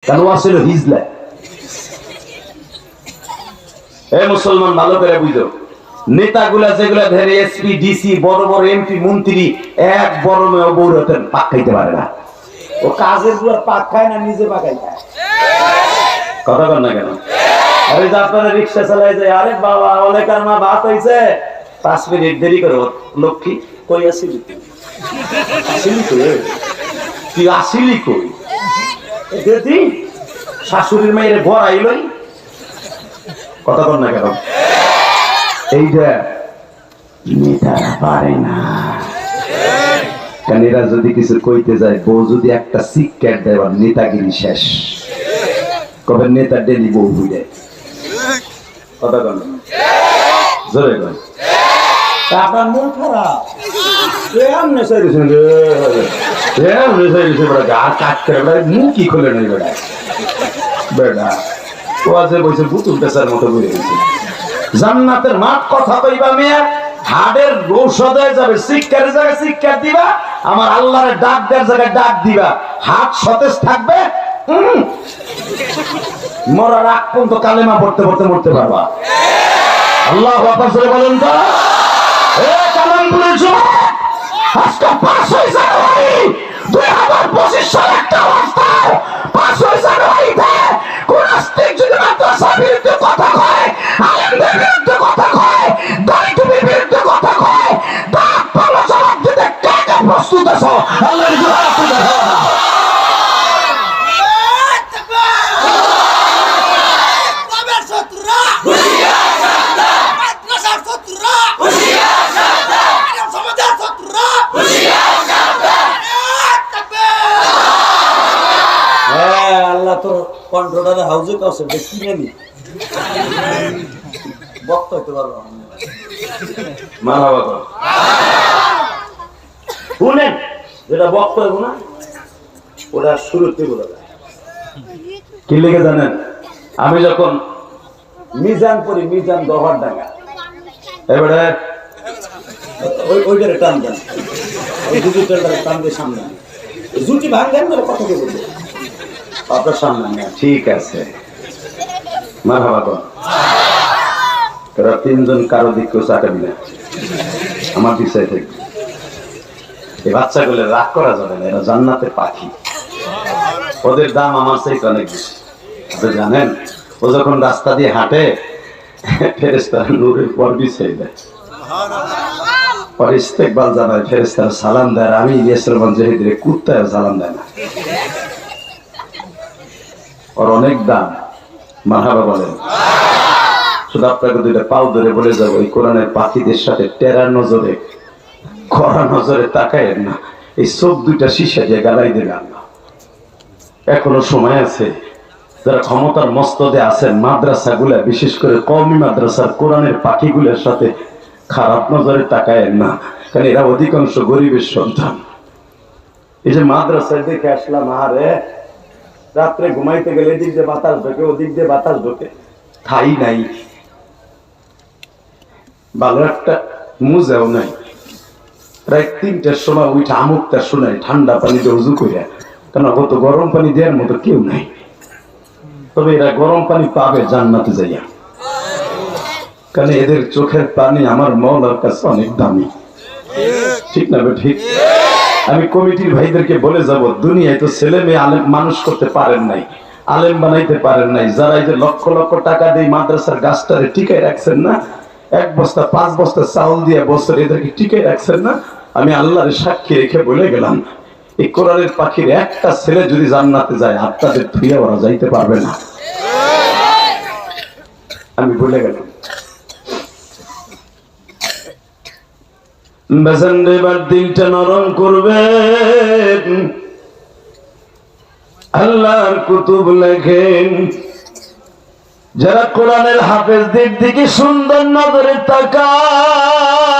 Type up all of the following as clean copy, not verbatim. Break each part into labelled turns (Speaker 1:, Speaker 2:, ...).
Speaker 1: কেন আসছিল হিজলা। এই মুসলমান ভালো করে বুঝো, নেতাগুলা যেগুলা ধরে এসপি ডিসি বড় বড় এমপি মন্ত্রী এক বড় মেয়ে বৌরতের পাক খাইতে পারে না। ও কাজের গুলো পাক খায় না, নিজে পাকাই খায়। কথা বল না কেন? আরে যে আপনারা রিক্সা চালায় যায়, আরে বাবা অনেকার মা ভাত হয়েছে 5 মিনিট দেরি করো। লক্ষ্মী কই আসিলি? আসিলি কই? তুই আসিলি কই? দেখি শাশুড়ির মেয়ের ঘর আইলই। কথা বল না কেন? এইটা নেতারা পারে না। কারণ এরা যদি কিছু কইতে যায়, বউ যদি একটা সিক্রেট দেয়, নেতাগিরি শেষ। কবে নেতা ডেলি বউ বুঝে। কথা বল জোরে বল। আপনার মন খারাপ, মুখই খুলে নেই বেড়া বেড়া। ও আছে বলছে বুতুল পেশার মতো বলে গেছে। জান্নাতের মাঠ কথা কইবা মেয়ে, হাড়ের ঔষধ হয়ে যাবে। শিক্ষার জায়গায় শিক্ষা দিবা, আমার আল্লাহর ডাক দেওয়ার জায়গায় ডাক দিবা। হাত সতেজ থাকবে, মরার আগ পর্যন্ত কালেমা পড়তে পড়তে মরতে পারবা। আল্লাহু আকবার বলেন তো। কালামপুরের যুবক, আজকে 5 জানুয়ারি 2025 সাল একটা অবস্থায় 5 জানুয়ারিতে কোন নাস্তিক যদি মাদ্রাসার বিরুদ্ধে কথা কয়, আলেমদের বিরুদ্ধে কথা কয়, দাড়ি টুপির বিরুদ্ধে কথা কয়, তার পাল্লা জবাব দিতে কে কে প্রস্তুত আছো? আল্লাহর জবাব দিতে হবে। কন্ট্রোলারে হাউজে কাছে কিনে নি বক্তা হইতে পারবো। মারহাবা করো। শুনেন, যেটা বক্তা হইব না ওটা শুরুতে বলে যায়। কি লিখে জানেন? আমি যখন মিজান পড়ি, মিজান দহর ডাঙ্গা, এবারে ওইটারে টান দেন, ওই ডিজিটালটারে টান দিয়ে সামনে জুটি ভাঙেন বলে কথা কে বলবে আপনার সামনে। ঠিক আছে, মারহাবা করো। তোরা 3 জন কারো দিক কেউ চাকাবি না, আমার দিশায় থেকে। এই বাচ্চাগুলো রাগ করা যাবে না, এরা জান্নাতের পাখি। ওদের দাম আমার চাইতে অনেক বেশি। আপনি জানেন, ও যখন রাস্তা দিয়ে হাঁটে, ফেরেশতারা নূরের পর বিছিয়ে দেয়, পরে ইস্তেকবাল জানায়, ফেরেশতারা সালাম দেয়। আমি ইলিয়াসের মুজাহিদের কুত্তায় সালাম দেয় না। ওর অনেক দাম। মারহাবা বলেন। শুধু আপনাকে 2টা পাও ধরে বলে যাবো, এই কোরআনের পাখিদের সাথে টেরা নজরে, কড়া নজরে তাকায় না। এই চোখ 2টা শীশা দিয়ে গালাই দেবে আল্লাহ। এখনো সময় আছে। যারা ক্ষমতার মস্তদে আছেন, মাদ্রাসা গুলা, বিশেষ করে কওমি মাদ্রাসার কোরআনের পাখিগুলোর সাথে খারাপ নজরে তাকায় না, কারণ এরা অধিকাংশ গরিবের সন্তান। এই যে মাদ্রাসায় দেখে আসলাম, আরে রাত্রে ঘুমাইতে গেলে এদিক দিয়ে বাতাস ঢোকে, ওদিক দিয়ে বাতাস ঢোকে, ঠাই নাই, ভালো একটা মুজাও নাই। প্রায় 3টার সময় উঠে আমুকটা শোনাই, ঠান্ডা পানিতে উজু করিয়া, কেন কত গরম পানি দেওয়ার মতো কেউ নাই। তবে এরা গরম পানি পাবে জান্নাতে যাইয়া, কারণ এদের চোখের পানি আমার মওলার কাছে অনেক দামি। ঠিক না? ঠিক। আমি কমিটির ভাইদেরকে বলে যাব, দুনিয়ায় তো ছেলে মেয়ে আলেম মানুষ করতে পারেন নাই, আলেম বানাইতে পারেন নাই। যারা এই যে লক্ষ লক্ষ টাকা দিয়ে মাদ্রাসার গাছটারে টিকাই রাখছেন না, 1 বস্তা 5 বস্তা চাউল দিয়ে বছর এদেরকে টিকাই রাখছেন না, আমি আল্লাহর সাক্ষী রেখে বলে গেলাম, এই কোরআনের পাখির একটা ছেলে যদি জান্নাতে যায়, আপনাদের ধুয়ে ওরা যাইতে পারবে না। আমি বলে গেলাম। এবার দিলটা নরম করবেন। আল্লাহর কুতুব লেখেন, যারা কোরআনের হাফেজদের দিকে সুন্দর নজরে তাকায়,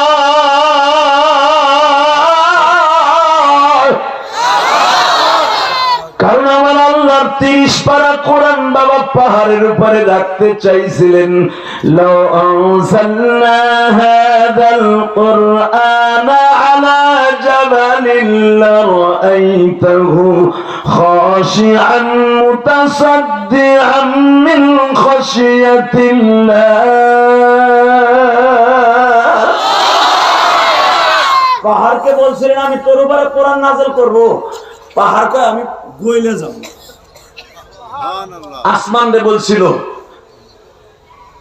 Speaker 1: কারণ আমার আল্লাহর 30 পারা কোরআন বাবা পাহাড়ের উপরে রাখতে চাইছিলেন। লাউ আনজালনা হাযাল কুরআনা আলা জাবালিন লারাআইতাহু خاشعا متصدعا من خشية الله
Speaker 2: পাহাড়কে বলছিলেন আমি তোর উপরে কোরআন নাযিল করব, পাহাড়কে আমি গইলে যাব।
Speaker 1: আসমান রে বলছিল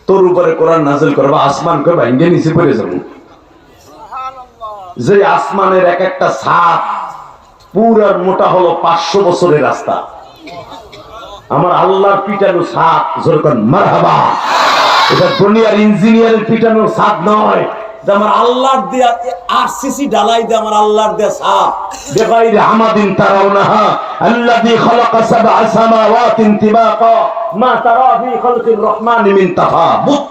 Speaker 1: তোর উপরে কোরআন নাযিল করব, আসমানকে ভাঙে নিচে পড়ে যাব। যে আসমানের এক একটা ছাদ পুরার মোটা হলো 500 বছরের রাস্তা। আমার আল্লাহর পিটানো ছাদ, যেরকম মারহাবা, এটা দুনিয়ার ইঞ্জিনিয়ারের পিটানো ছাদ নয়,
Speaker 2: যে আমার আল্লাহর দেয়া আরসিসি ঢালাই দিয়ে আমার আল্লাহর দেয়া ছাদ।
Speaker 1: বিগাইরি আমাদিন তারাউনাহা আল্লাযী খালাকা সাবআ সামাওয়াতিন তিবাকা মা তারা ফি খালকির রহমানি মিন তাফাবুত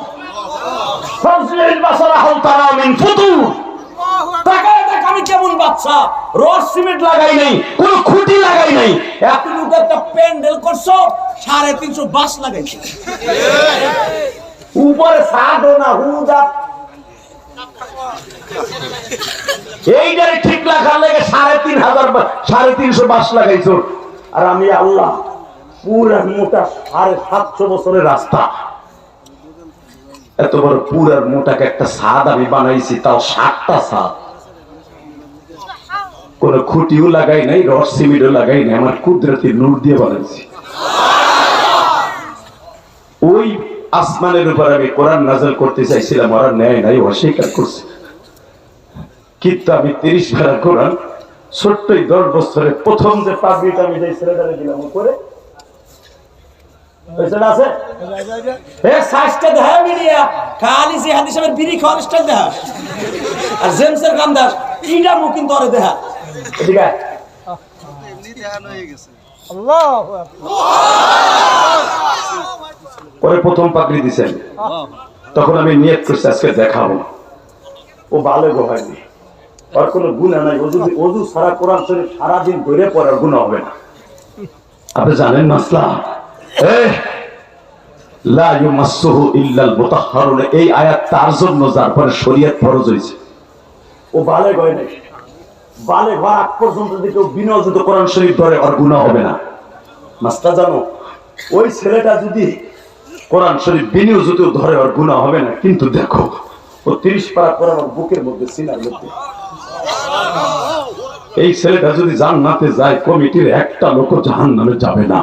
Speaker 1: ফাজলিল বাসারা হাল তারা মিন ফুতুর।
Speaker 2: তাকায় দেখ আমি কেমন বাচ্চা, রড সিমেন্ট লাগাই নাই,
Speaker 1: কোন খুঁটি লাগাই নাই,
Speaker 2: এতটুকু একটা প্যান্ডেল করছো, 350 বাস লাগাইছে,
Speaker 1: উপরে ছাদও না, হুদা এইটারে ঠিক লাগার লাগে 3,500 বাস লাগাইছো। আর আমি আল্লাহ পুরা মোটা 750 বছরের রাস্তা, এত বড় পুরার মোটাকে একটা ছাদ আমি বানাইছি, তাও 7টা ছাদ। কোন খুঁটিও লাগাই নাই, রড সিমেন্টও লাগাই নাই, আমার কুদরতি নূর দিয়ে বানাইছি। ওই আসমানের উপর আমি কোরআন নাযিল করতে চাইছিলাম, ওরা নেয় নাই, অস্বীকার করছে। কিন্তু আমি 30 বার কোরআন ছোট্টই 10 বছরে প্রথম যে পাবলিক আমি যে ছেলেটারে দিলাম করে আছে
Speaker 2: সাইজটা দেখা মিলিয়া খালি যে হাদিসের বিড়ি খাওয়ার স্টাইল দেখা, আর জেমসের কান্দার ইটা মুকিন ধরে দেখা।
Speaker 1: ঠিক আছে, পরে প্রথম পাগড়ি দিছেন, তখন আমি নিয়ত করছি আজকে দেখাবো। ও ভালো গো হয়নি, ওর কোনো গুনাহ নাই, ও যদি ওযু সারা কোরআন শরীফ সারাদিন ধরে পড়ার গুনাহ হবে না। আপনি জানেন মাসলা লা ইউমাসসুহু ইল্লাল মুতাহহারুন, এই আয়াত তার জন্য যার পরে শরীয়ত ফরজ হয়েছে। ও বালেগ হয় নাই, বালেগ হওয়ার আগ পর্যন্ত যদি কেউ বিনা ওযুতে কোরআন শরীফ ধরে ওর গুনাহ হবে না। মাসলা জানো, ওই ছেলেটা যদি কোরআন শরীফ বিনা ওযুতে ধরে ওর গুনাহ হবে না। কিন্তু দেখো ও 30 পারা কোরআন ওর বুকের মধ্যে, সিনার মধ্যে। এই ছেলেটা যদি জান্নাতে যায়, কমিটির একটা লোক জাহান্নামে যাবে না,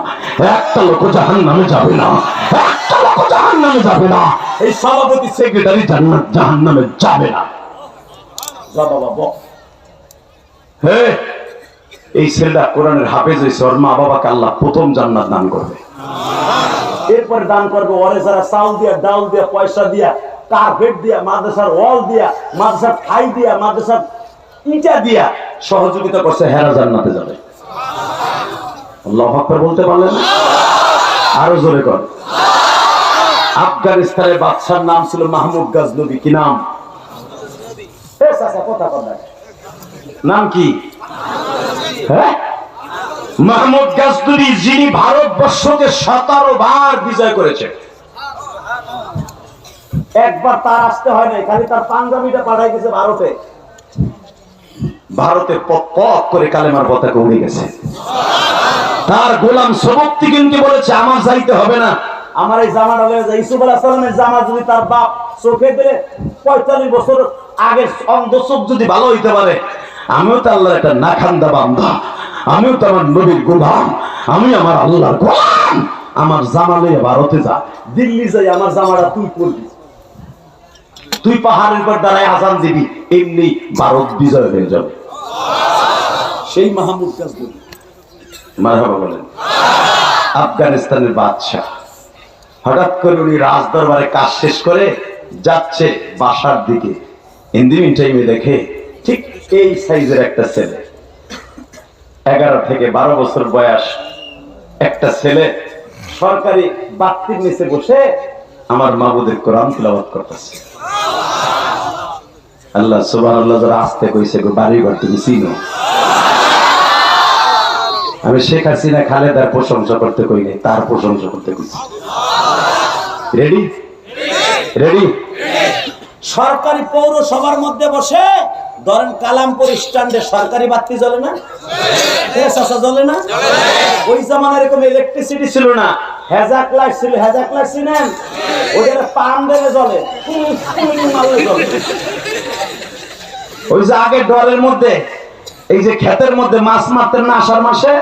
Speaker 1: একটা লোক জাহান্নামে যাবে না, একটা লোক জাহান্নামে যাবে না। এই সভাপতি সেক্রেটারি জাহান্নামে যাবে না। যা বাবা বল, হে এই ছেলেটা কোরআনের হাফেজ হয়েছে, ওর মা বাবাকে আল্লাহ প্রথম জান্নাত দান করবে, এরপর দান করবে ওরে যারা চাউল দিয়া, ডাউল দিয়া, পয়সা দিয়া, কার্পেট দিয়া, মাদ্রাসার ওয়াল দিয়া, মাদ্রাসার ঠাই দিয়া, মাদ্রাসার ইটা দিয়া সহযোগিতা করছে, হেরা জান্নাতে যাবে। আল্লাহু আকবার বলতে পারলেন না? আরো জোরে কর। আফগানিস্তানের বাদশার নাম ছিল মাহমুদ গাজনবী। কি নাম? কথা কর, নাম কি? হ্যাঁ, মাহমুদ গাজনবী, যিনি ভারতবর্ষকে 17 বার বিজয় করেছে। একবার তার আসতে হয় নাই, খালি তার পাঞ্জাবিটা পাঠাই গেছে ভারতে, ভারতে পথ করে কালেমার পতাকা উড়ে গেছে। তার গোলাম সবুক্তিগিনকে বলেছে আমার যাইতে হবে না, আমার এই জামাটা লয়ে যায়। ইউসুফ আলাইহিস সালামের জামা যদি তার বাপ চোখে দিলে 45 বছর আগে অন্ধ চোখ যদি ভালো হইতে পারে, আমিও তো আল্লাহর একটা নাখান্দা বান্দা, আমিও তো আমার নবীর গোলাম, আমি আমার আল্লাহর গোলাম। আমার জামা লইয়া ভারতে যা, দিল্লি যাই, আমার জামাটা তুই পরবি, তুই পাহাড়ের উপর দাঁড়ায় আজান দিবি, এমনি ভারত বিজয় হয়ে যাবে। সেই মাহমুদ গাজনবী, মারহাবা বলেন। আফগানিস্তানের বাদশাহ হঠাৎ করে উনি রাজদরবারে কাজ শেষ করে যাচ্ছে বাসার দিকে। ইন দি মিন টাইমে দেখে ঠিক এই সাইজের একটা ছেলে, 11 থেকে 12 বছর বয়স একটা ছেলে সরকারি বাতির নিচে বসে আমার মাবুদের কোরআন তিলাওয়াত করতেছে। আল্লাহ সুবহানাল্লাহ, যারা আসতে কইছে গো বাড়ি ঘর তুমি চিনো। আমি শেখ হাসিনা খালেদার প্রশংসা করতে কই নাই, তার প্রশংসা করতে কইছি। Ready ready.
Speaker 2: সরকারি পৌরসভার মধ্যে বসে ধরেন কালামপুর স্ট্যান্ডে সরকারি বাতি জ্বলে না, জ্বলে না? ওই জামানায় এরকম ইলেকট্রিসিটি ছিল না, হেজাক লাইট ছিল। হেজাক লাইট ছিলেন, ওদের পাম দেবে জ্বলে,
Speaker 1: ওই যে আগে ডরের মধ্যে এই যে ক্ষেতের মধ্যে মাছ মারতেন না আষাঢ় মাসে,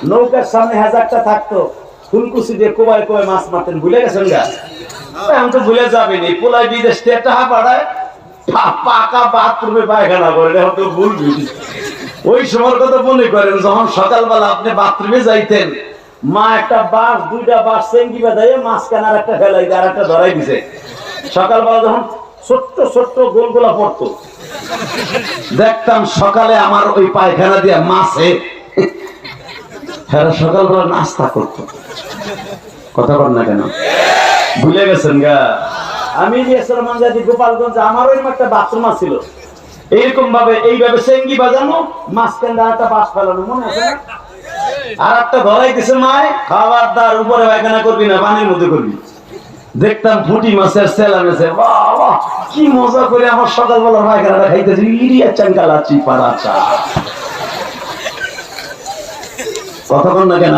Speaker 2: নৌকার সামনে হেজাকটা থাকতো, ফুলকুচি দিয়ে কোবায় কোবায় মাছ মারতেন। ভুলে গেছেন গা?
Speaker 1: আমি তো ভুলে যাবেনি, পোলাই বিদেশ থেকে টাকা পাঠায়, পাকা বাথরুমে পায়খানা করে, এখন তো ভুলবি। ওই সময়ের কথা মনে করেন, যখন সকালবেলা আপনি বাথরুমে যাইতেন,
Speaker 2: মা একটা বাঁশ, দুইটা বাঁশ চেঙ্গি বাঁধাইয়ে মাঝখানে আর একটা ফেলাই দিয়ে আর একটা ধরাই দিছে। সকালবেলা যখন ছোট্ট ছোট্ট গোলগোলা পড়তো,
Speaker 1: দেখতাম সকালে আমার ওই পায়খানা দিয়ে মাছে হ্যাঁ সকালবেলা নাস্তা করতো। কথা বল না কেন, ভুলে গেছেন গা?
Speaker 2: আমি গোপালগঞ্জ, আমারও এরকম একটা বাথরুম ছিল,
Speaker 1: এইরকম ভাবে এইভাবে চেঙ্গি বাজানো,
Speaker 2: মাঝখানে আর একটা বাঁশ ফেলানো, মনে আছে না?
Speaker 1: আর একটা ধরাই দিছে মায়, খাবারদার উপরে পায়খানা করবি না, পানির মধ্যে করবি। দেখতাম পুঁটি মাছের সেলা মেছে, বাবা কি মজা করে আমার সকালবেলা পায়খানাটা খাইতেছি, ইরিয়া চাঙ্গালা চিপাড়া চা। কথা বল না কেন,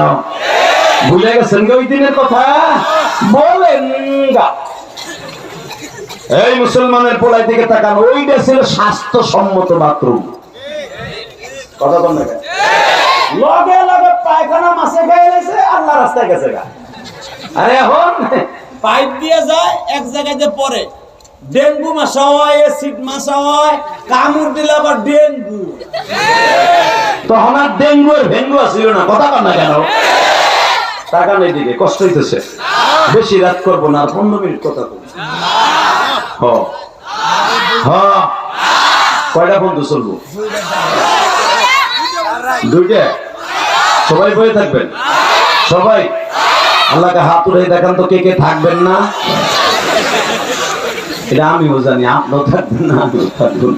Speaker 1: ভুলে গেছেন ওই দিনের কথা? বলেন গা। এই মুসলমানের পোলাই দিকে তাকান, ওইটা ছিল স্বাস্থ্যসম্মত বাথরুম।
Speaker 2: কথা বল না কেন? লগে লগে পায়খানা মাছে খেয়ে গেছে, আল্লাহ রাস্তায় গেছে গা।
Speaker 1: আরে এখন
Speaker 2: পাইপ দিয়ে যায়, এক জায়গায় পরে ডেঙ্গু মশা হয়, অ্যাসিড মশা হয়, কামড় দিলে আবার ডেঙ্গু।
Speaker 1: তখন আর ডেঙ্গু আর ভেঙ্গু আসছিল না। কথা বল না কেন, তাকান এইদিকে, কষ্ট হইতেছে। বেশি রাত করবো না, আর 15 মিনিট কথা বলবো। কয়টা বন্ধু চলবো? দুইটা। সবাই বয়ে থাকবেন, সবাই আল্লাহকে হাত উঠে দেখান তো কে কে থাকবেন না। এটা আমিও জানি, আপনিও থাকবেন না, আমিও থাকবেন।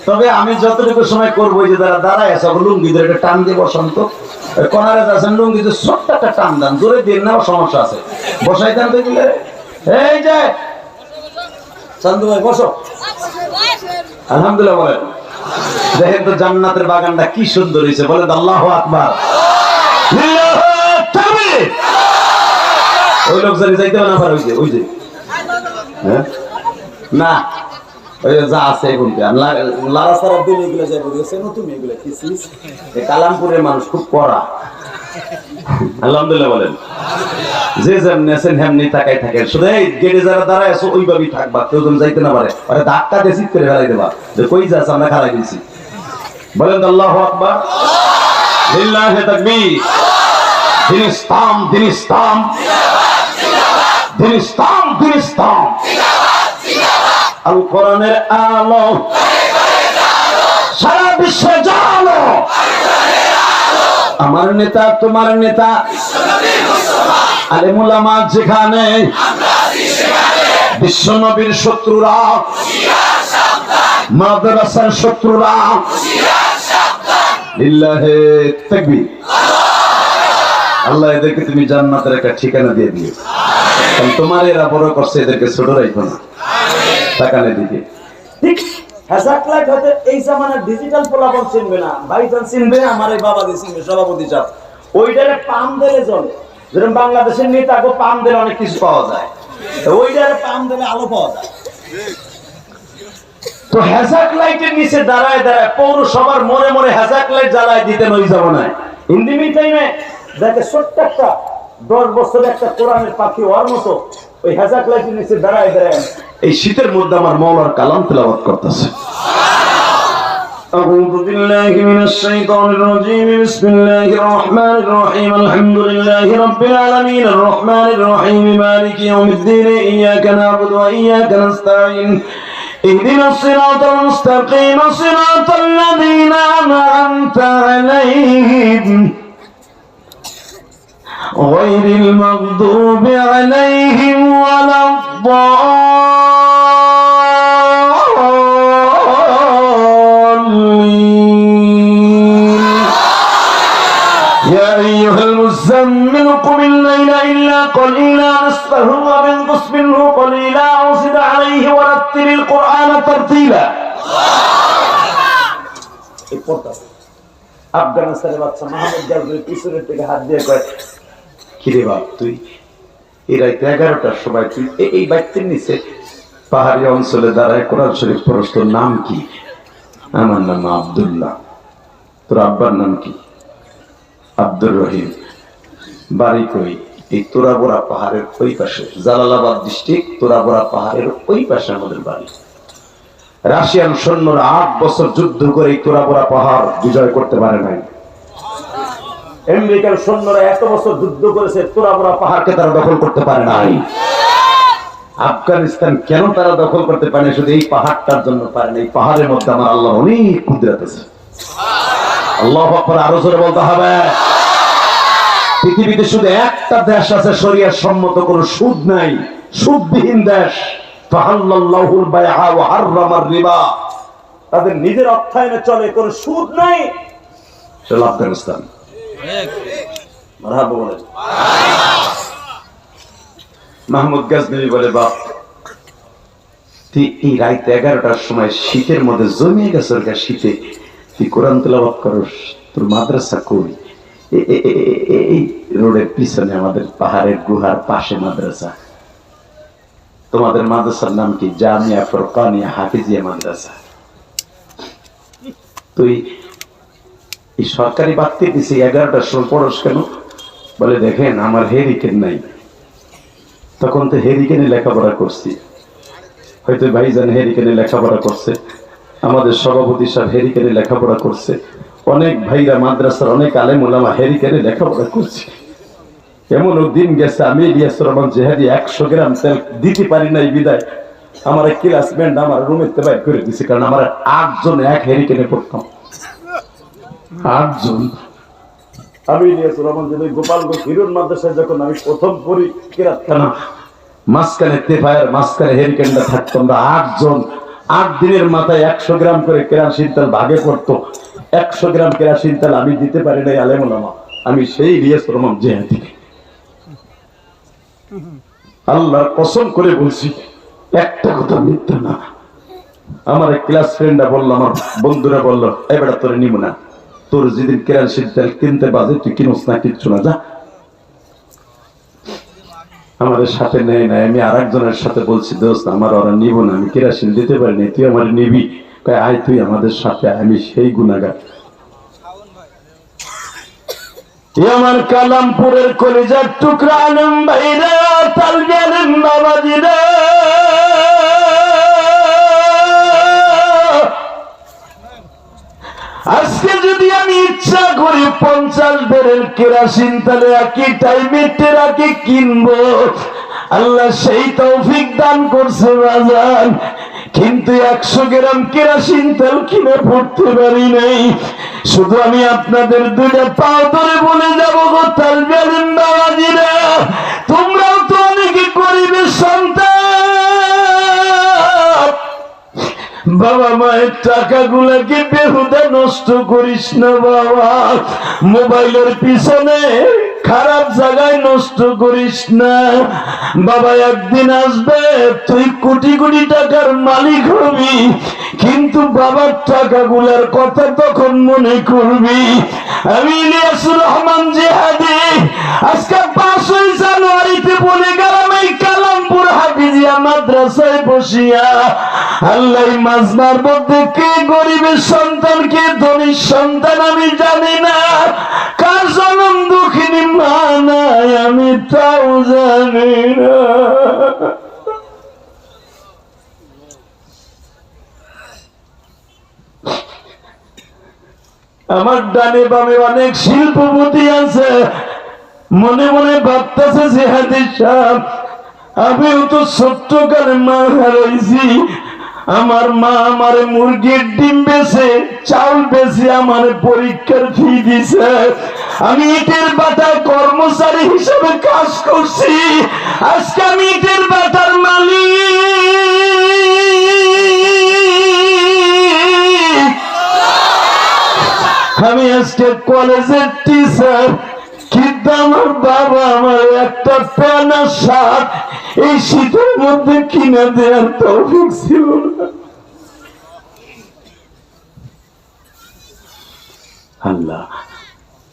Speaker 1: তবে আমি যতটুকু সময় করবো, যে যারা দাঁড়ায় আছে লুঙ্গি ধরে একটা টান দিয়ে বসন্ত, কনারে আছেন লুঙ্গি যে ছোট্ট একটা টান দেন, জোরে দিয়ে নেওয়ার সমস্যা আছে, বসাই দেন তো দিলে। এই যে
Speaker 2: চান্দু ভাই বসো।
Speaker 1: আলহামদুলিল্লাহ বলেন। দেখেন তো জান্নাতের বাগানটা কি সুন্দর হয়েছে, বলেন আল্লাহু আকবার। ওই লোক জানি যাইতে না পারে, ওই যে হ্যাঁ না, ওই যা আছে এখন
Speaker 2: লারা সারা দিন এগুলো যাবো, দেখছেন তুমি এগুলো কি চিজ?
Speaker 1: কালামপুরের মানুষ খুব কড়া। আলহামদুলিল্লাহ বলেন। যে যেমনি আছেন হেমনি তাকাই থাকেন, শুধু এই গেটে যারা দাঁড়ায় আছো ওইভাবেই থাকবা, কেউ যেন যাইতে না পারে। আরে ধাক্কা দিয়ে চিৎ করে ফেলাই দেবা যে কই যাচ্ছে, আমরা খারাই দিয়েছি। বলেন আল্লাহু আকবার, লিল্লাহি তাকবীর। দিন ইসলাম, দিন ইসলাম, দিন ইসলাম, দিন ইসলাম। আল কোরআনের আলো সারা বিশ্বে জানো, আমার নেতা তোমার নেতা আলেমুল উলামা যেখানে, বিশ্ব নবীর শত্রুরা, মাদ্রাসার শত্রুরা, লিল্লাহি তাকবীর। আল্লাহ এদেরকে তুমি জান্নাতের একটা ঠিকানা দিয়ে দিও। কারণ তোমার এরা বড় করছে, এদেরকে ছোট রাখো না। তাকানে দিকে
Speaker 2: ঠিক হ্যাজাক লাইট হতে এই জামানার ডিজিটাল পোলাপন চিনবে না, ভাইজান চিনবে, আমার এই বাবা দিয়ে চিনবে, সভাপতি সাহেব। ওইটারে পাম দিলে চলে, যেরকম বাংলাদেশের নেতা গো পাম দিলে অনেক কিছু পাওয়া যায়, ওইটারে পাম দিলে আলো পাওয়া যায়।
Speaker 1: তো হ্যাজাক লাইটের নিচে দাঁড়ায় দাঁড়ায় পৌরসভার মোড়ে মোড়ে হ্যাজাক লাইট জ্বালায় দিতেন ওই জামানায়।
Speaker 2: ইন্দিমি টাইমে দেখে ছোট্ট একটা 10 বছরের একটা কোরআনের পাখি ওর মতো ওই হ্যাজাক লাইটের নিচে দাঁড়ায় দাঁড়ায়
Speaker 1: এই শীতের মধ্যে আমার মওলার কালাম তেলাওয়াত করতেছে। أعوذ بالله من الشيطان الرجيم بسم الله الرحمن الرحيم الحمد لله رب العالمين الرحمن الرحيم مالك يوم الدين إياك نعبد وإياك نستعين اهدنا الصراط المستقيم صراط الذين أنعمت عليهم غير المغضوب عليهم ولا الضالين يا أيها المسلمون
Speaker 2: يزملكم الليل إلا قليلا نصفه وانقص منه قليلا أو زد عليه ورتل القرآن ترتيلا আফগানিস্তানের বাচ্চা মাহমুদ গাজীর পিছনের থেকে হাত দিয়ে কয়, কিরে বাপ তুই এই রাত 11টার সময় তুই এই বাইকের নিচে পাহাড়ি অঞ্চলে দাঁড়ায় কোরআন শরীফ পড়স, তোর নাম কি? আমার নাম আব্দুল্লাহ। তোর আব্বার নাম কি? আব্দুর রহিম। বাড়ি কই? এই তোরাবোড়া পাহাড়ের ওই পাশে, জালালাবাদ ডিস্ট্রিক্ট তোরাবোড়া পাহাড়ের ওই পাশে আমাদের বাড়ি। রাশিয়ান সৈন্যরা 8 বছর যুদ্ধ করে এই তোরাবোড়া পাহাড় বিজয় করতে পারে নাই। আমেরিকার সৈন্যরা এত বছর যুদ্ধ করেছে, তোরাবোড়া পাহাড়কে তারা দখল করতে পারে নাই। আফগানিস্তান কেন তারা দখল করতে পারে? শুধু এই পাহাড়টার জন্য পারে না। এই পাহাড়ের মধ্যে আমার আল্লাহ অনেক কুদরত আছে। আল্লাহু আকবার, আরো জোরে বলতে হবে। পৃথিবীতে শুধু একটা দেশ আছে শরিয়াত সম্মত কোন সুদ নাই, সুদবিহীন দেশ। ফাহাল্লাল্লাহুল বাইআ ওয়া হাররামার রিবা। তাদের নিজের অর্থায়নে চলে, কোন সুদ নাই। চলো আফগানিস্তান। মারহাবা বলেন। মাহমুদ গাজনবী বলে, বাপ তুই এই রাত 11টার সময় শীতের মধ্যে জমিয়ে গেছ, শীতে তুই কোরআন তেলাওয়াত করস, তোর মাদ্রাসা কই? এই রোডের পিছনে আমাদের পাহাড়ের গুহার পাশে মাদ্রাসা। তোমাদের মাদ্রাসার নাম কি? জামিয়া ফুরকানিয়া হাফিজিয়া মাদ্রাসা। তুই এই সরকারি বাড়তে দিছি 11টার সময় পড়স কেন? বলে, দেখেন আমার হেরিকেন নাই। তখন তো হেরিকেনে লেখাপড়া করছি, হয়তো ভাইজান হেরিকেনে লেখাপড়া করছে, আমাদের সভাপতি সাহেব হেরিকেনে লেখাপড়া করছে, অনেক ভাইরা মাদ্রাসার অনেক আলেম ওলামা হেরিকেনে লেখাপড়া করছে। এমনও দিন গেছে আমি ইলিয়াস রহমান জেহাদি 100 গ্রাম তেল দিতে পারি নাই, বিদায় আমার ক্লাসমেট আমার রুমেতে বাইর করে দিছে, কারণ আমার 8 জন এক হেরিকেনে পড়তাম। 8 জন। আমি ইলিয়াস রহমান জেহাদি গোপালগঞ্জ হিরোর মাদ্রাসায় যখন আমি প্রথম পড়ি কিরাতখানা, মাঝখানে তেফায়ের মাঝখানে হেরিকেনটা থাকতো। আমরা 8 জন, 8 দিনের মাথায় 100 গ্রাম করে কেরাসিন তেল ভাগে পড়তো। 100 গ্রাম কেরাসিন তেল আমি দিতে পারি নাই আলেম ওলামা। আমি সেই ইলিয়াস রহমান জেহাদি। আল্লাহর কসম করে বলছি, একটা কথা মিথ্যা না। আমার এক ক্লাস ফ্রেন্ডরা বললো, আমার বন্ধুরা বললো, এবার তোরে নিব না, তোর যেদিন কেরাসিন তেল কিনতে বাজে তুই কিনোস না, কিচ্ছু না, যা। আমাদের সাথে নেই না। আমি আরেকজনের সাথে বলছি, দোস্ত আমার ওরা নিব না, আমি কেরাসিন দিতে পারিনি, তুই আমার নিবি? আয় তুই আমাদের সাথে। আমি সেই গুনাহগার। আমার কালামপুরের কলিজার টুকরা আলম ভাইরা, তালবিয়ালেন বাবাজিরা, আজকে যদি আমি ইচ্ছা করি 50 বেরেল কেরাসিন তাহলে একই টাইমে টেরাকে কিনবো, আল্লাহ সেই তৌফিক দান করছে বাজান। কিন্তু 100 গ্রাম কেরাসিন তেল কিনে পড়তে পারি নাই। শুধু আমি আপনাদের দুইটা পাও ধরে বলে যাবো, গো তালবিয়ালেন বাবাজিরা, তোমরাও তো অনেকে গরিবের সন্তান। বাবা মায়ের টাকাগুলোকে বেহুদা নষ্ট করিস না বাবা। মোবাইলের পিছনে খারাপ জায়গায় নষ্ট করিস না বাবা। একদিন আসবে তুই কোটি কোটি টাকার মালিক হবি, কিন্তু বাবার টাকাগুলার কথা তখন মনে করবি। আমি ইলিয়াস রহমান জেহাদি আজকে 5 জানুয়ারিতে বলে গেলাম, এই কালামপুর হাফিজিয়া মাদ্রাসায় বসিয়া, আল্লাহ মাজমার মধ্যে কে গরিবের সন্তান কে ধনীর সন্তান আমি জানি না, কার জনম দুঃখিনী মা নাই আমি তাও জানি না। আমার ডানে বামে অনেক শিল্পপতি আছে, মনে মনে ভাবতেছে জেহাদি সাহেব, আমিও তো ছোট্ট কালে মা হারাইছি। আমার মা আমারে মুরগির ডিম বেচে, চাউল বেচে আমার পরীক্ষার ফি দিছে। আমি ইটের বাটায় কর্মচারী হিসেবে কাজ করছি, আজকে আমি ইটের বাটার মালিক। আমি আজকে কলেজের টিচার,
Speaker 1: কিন্তু আমার বাবা আমার একটা প্যানা শার্ট এই শীতের মধ্যে কিনে দেওয়ার তৌফিক ছিল না। আল্লাহ,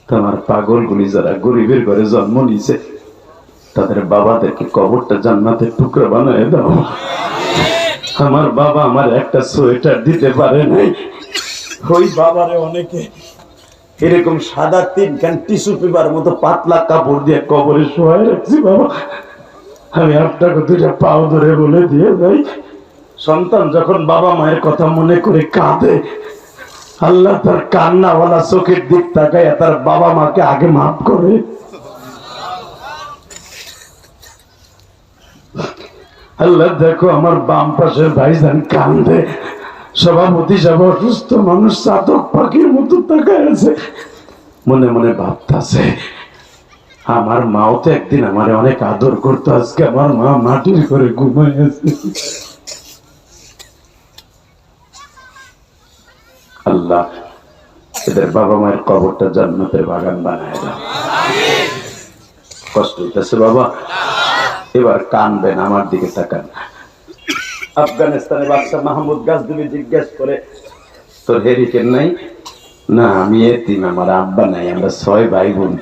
Speaker 1: তোমার পাগলগুলি যারা গরিবের ঘরে জন্ম নিয়েছে তাদের বাবাদেরকে কবরটা জান্নাতের টুকরা বানায় দাও। আমার বাবা আমার একটা সোয়েটার দিতে পারে নাই,
Speaker 2: ওই বাবারে অনেকে এরকম সাদা 3 খান টিস্যু পেপার মতো পাতলা কাপড় দিয়ে
Speaker 1: কবরে শোয়াই রাখছি। বাবা, আমি আপনাকে দুইটা পাও ধরে বলে দিয়ে যাই, সন্তান যখন বাবা মায়ের কথা মনে করে কাঁদে, আল্লাহ তার কান্নাওয়ালা চোখের দিক তাকায় তার বাবা মাকে আগে মাফ করে। আল্লাহ দেখো আমার বাম পাশের ভাইজান কান্দে, সভাপতি সাহেব অসুস্থ মানুষ চাতক পাখির মতো তাকায় আছে, মনে মনে ভাবতাছে আমার মাও তো একদিন আমারে অনেক আদর করতো, আজকে আমার মা মাটির করে ঘুমায় আছে। আল্লাহ এদের বাবা মায়ের কবরটা জান্নাতের বাগান বানায় দাও। কষ্ট হইতেছে বাবা, এবার কানবেন, আমার দিকে তাকান।
Speaker 2: আফগানিস্তানের বাদশা মাহমুদ গাজনবী জিজ্ঞেস করে,
Speaker 1: তোর হেরিকেন নাই? না, আমি এতিম, আমার আব্বা নাই, আমরা 6 ভাই বোন।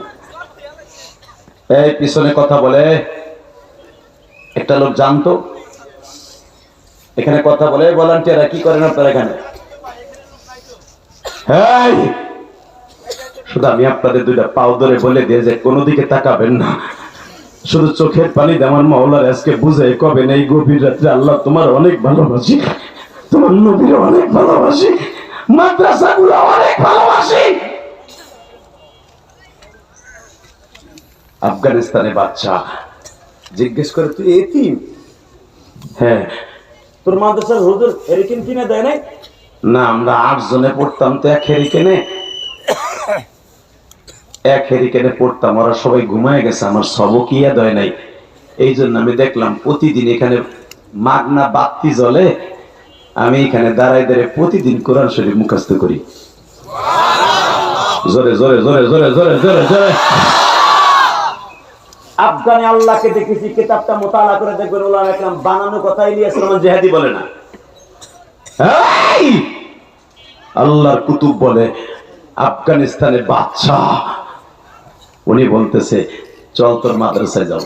Speaker 1: এই পিছনে কথা বলে একটা লোক জানতো, এখানে কথা বলে ভলান্টিয়াররা কি করেন আপনারা এখানে? এই, শুধু আমি আপনাদের দুইটা পাও ধরে বলে দিয়ে যে কোনো দিকে তাকাবেন না, শুধু চোখের পানি দিয়ে আমার মাওলার আজকে বুঝে কবেন এই গভীর রাত্রে আল্লাহ তোমার অনেক ভালোবাসি, তোমার নবীর অনেক ভালোবাসি, মাদ্রাসাগুলো অনেক ভালোবাসি। আফগানিস্তানে বাচ্চা জিজ্ঞেস করে, তুই এতিম? হ্যাঁ।
Speaker 2: তোর মাদ্রাসার হুজুর হেরিকেন কিনে দেয় নাই?
Speaker 1: না, আমরা 8 জনে পড়তাম তো এক হেরিকেনে পড়তাম, ওরা সবাই ঘুমায় গেছে, আমার সবক ইয়া দেয় নাই। এই জন্য আমি দেখলাম প্রতিদিন এখানে মাগনা বাতি জ্বলে, আমি এখানে দাঁড়ায় দাঁড়িয়ে প্রতিদিন কোরআন শরীফ মুখস্থ করি। জোরে জোরে জোরে জোরে জোরে জোরে জোরে।
Speaker 2: আফগানি আল্লাহকে দেখেছি, কিতাবটা মোতালা করে দেখবেন ওলামা একরাম বানানো কথা ইলিয়াস রহমান জিহাদি বলে না।
Speaker 1: এই আল্লাহর কুতুব বলে আফগানিস্তানে বাদশা, উনি বলতেছে চল তোর মাদ্রাসায় যাব।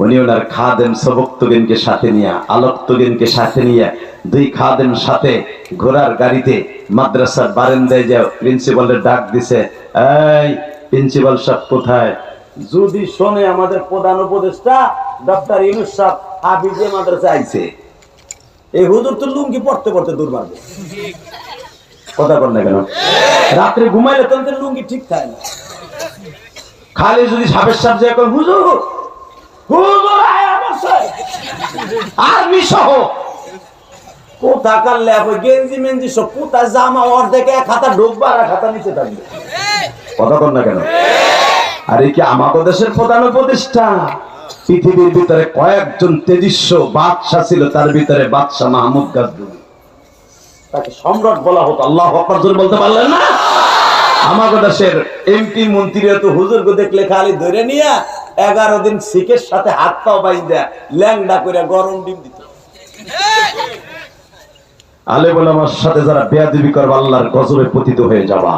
Speaker 1: উনি ওনার খাদেম সবক্তগিনকে সাথে নিয়ে, আলোক্তগিনকে সাথে নিয়ে, 2 খাদেম সাথে ঘোড়ার গাড়িতে মাদ্রাসার বারান্দায় যাও, প্রিন্সিপালের ডাক দিছে, এই প্রিন্সিপাল সাহেব কোথায়?
Speaker 2: যদি শোনে আমাদের প্রধান উপদেষ্টা ডক্টর ইউনূস সাহেব হাফিজে মাদ্রাসা আইছে, এই হুজুর তো লুঙ্গি পড়তে পড়তে দুর্ভাগ্য।
Speaker 1: কথা বল না কেন?
Speaker 2: রাত্রে ঘুমাইলে তোদের লুঙ্গি ঠিক থাকে না।
Speaker 1: খালি যদি সাপের সাপ যে হুজুর
Speaker 2: হুজুর আয়া বসে
Speaker 1: আর্মি সহ
Speaker 2: কোথা কাললে গেঞ্জি মেঞ্জি সব কোথা জামা অর্ধেক এক হাতা ঢুকবে আর এক হাতা নিচে থাকবে।
Speaker 1: কথা বল না কেন? আর এই কি আমাদের দেশের প্রধান উপদেষ্টা? পৃথিবীর ভিতরে কয়েকজন তেজস্ব বাদশা ছিল, তার ভিতরে বাদশা মাহমুদ গাজনবী,
Speaker 2: তাকে সম্রাট বলা হতো।
Speaker 1: আল্লাহু আকবার জোরে বলতে পারলেন না? আমাদের দেশের
Speaker 2: এমপি মন্ত্রীরা তো হুজুরকে দেখলে খালি ধরে নিয়ে 11 দিন শিখের সাথে হাত পাও বাইন্দা ল্যাংডা করে গরম ডিম দিত।
Speaker 1: আলেম ওলামার সাথে যারা বেয়াদবি করবে আল্লাহর গজবে পতিত হয়ে যাবা।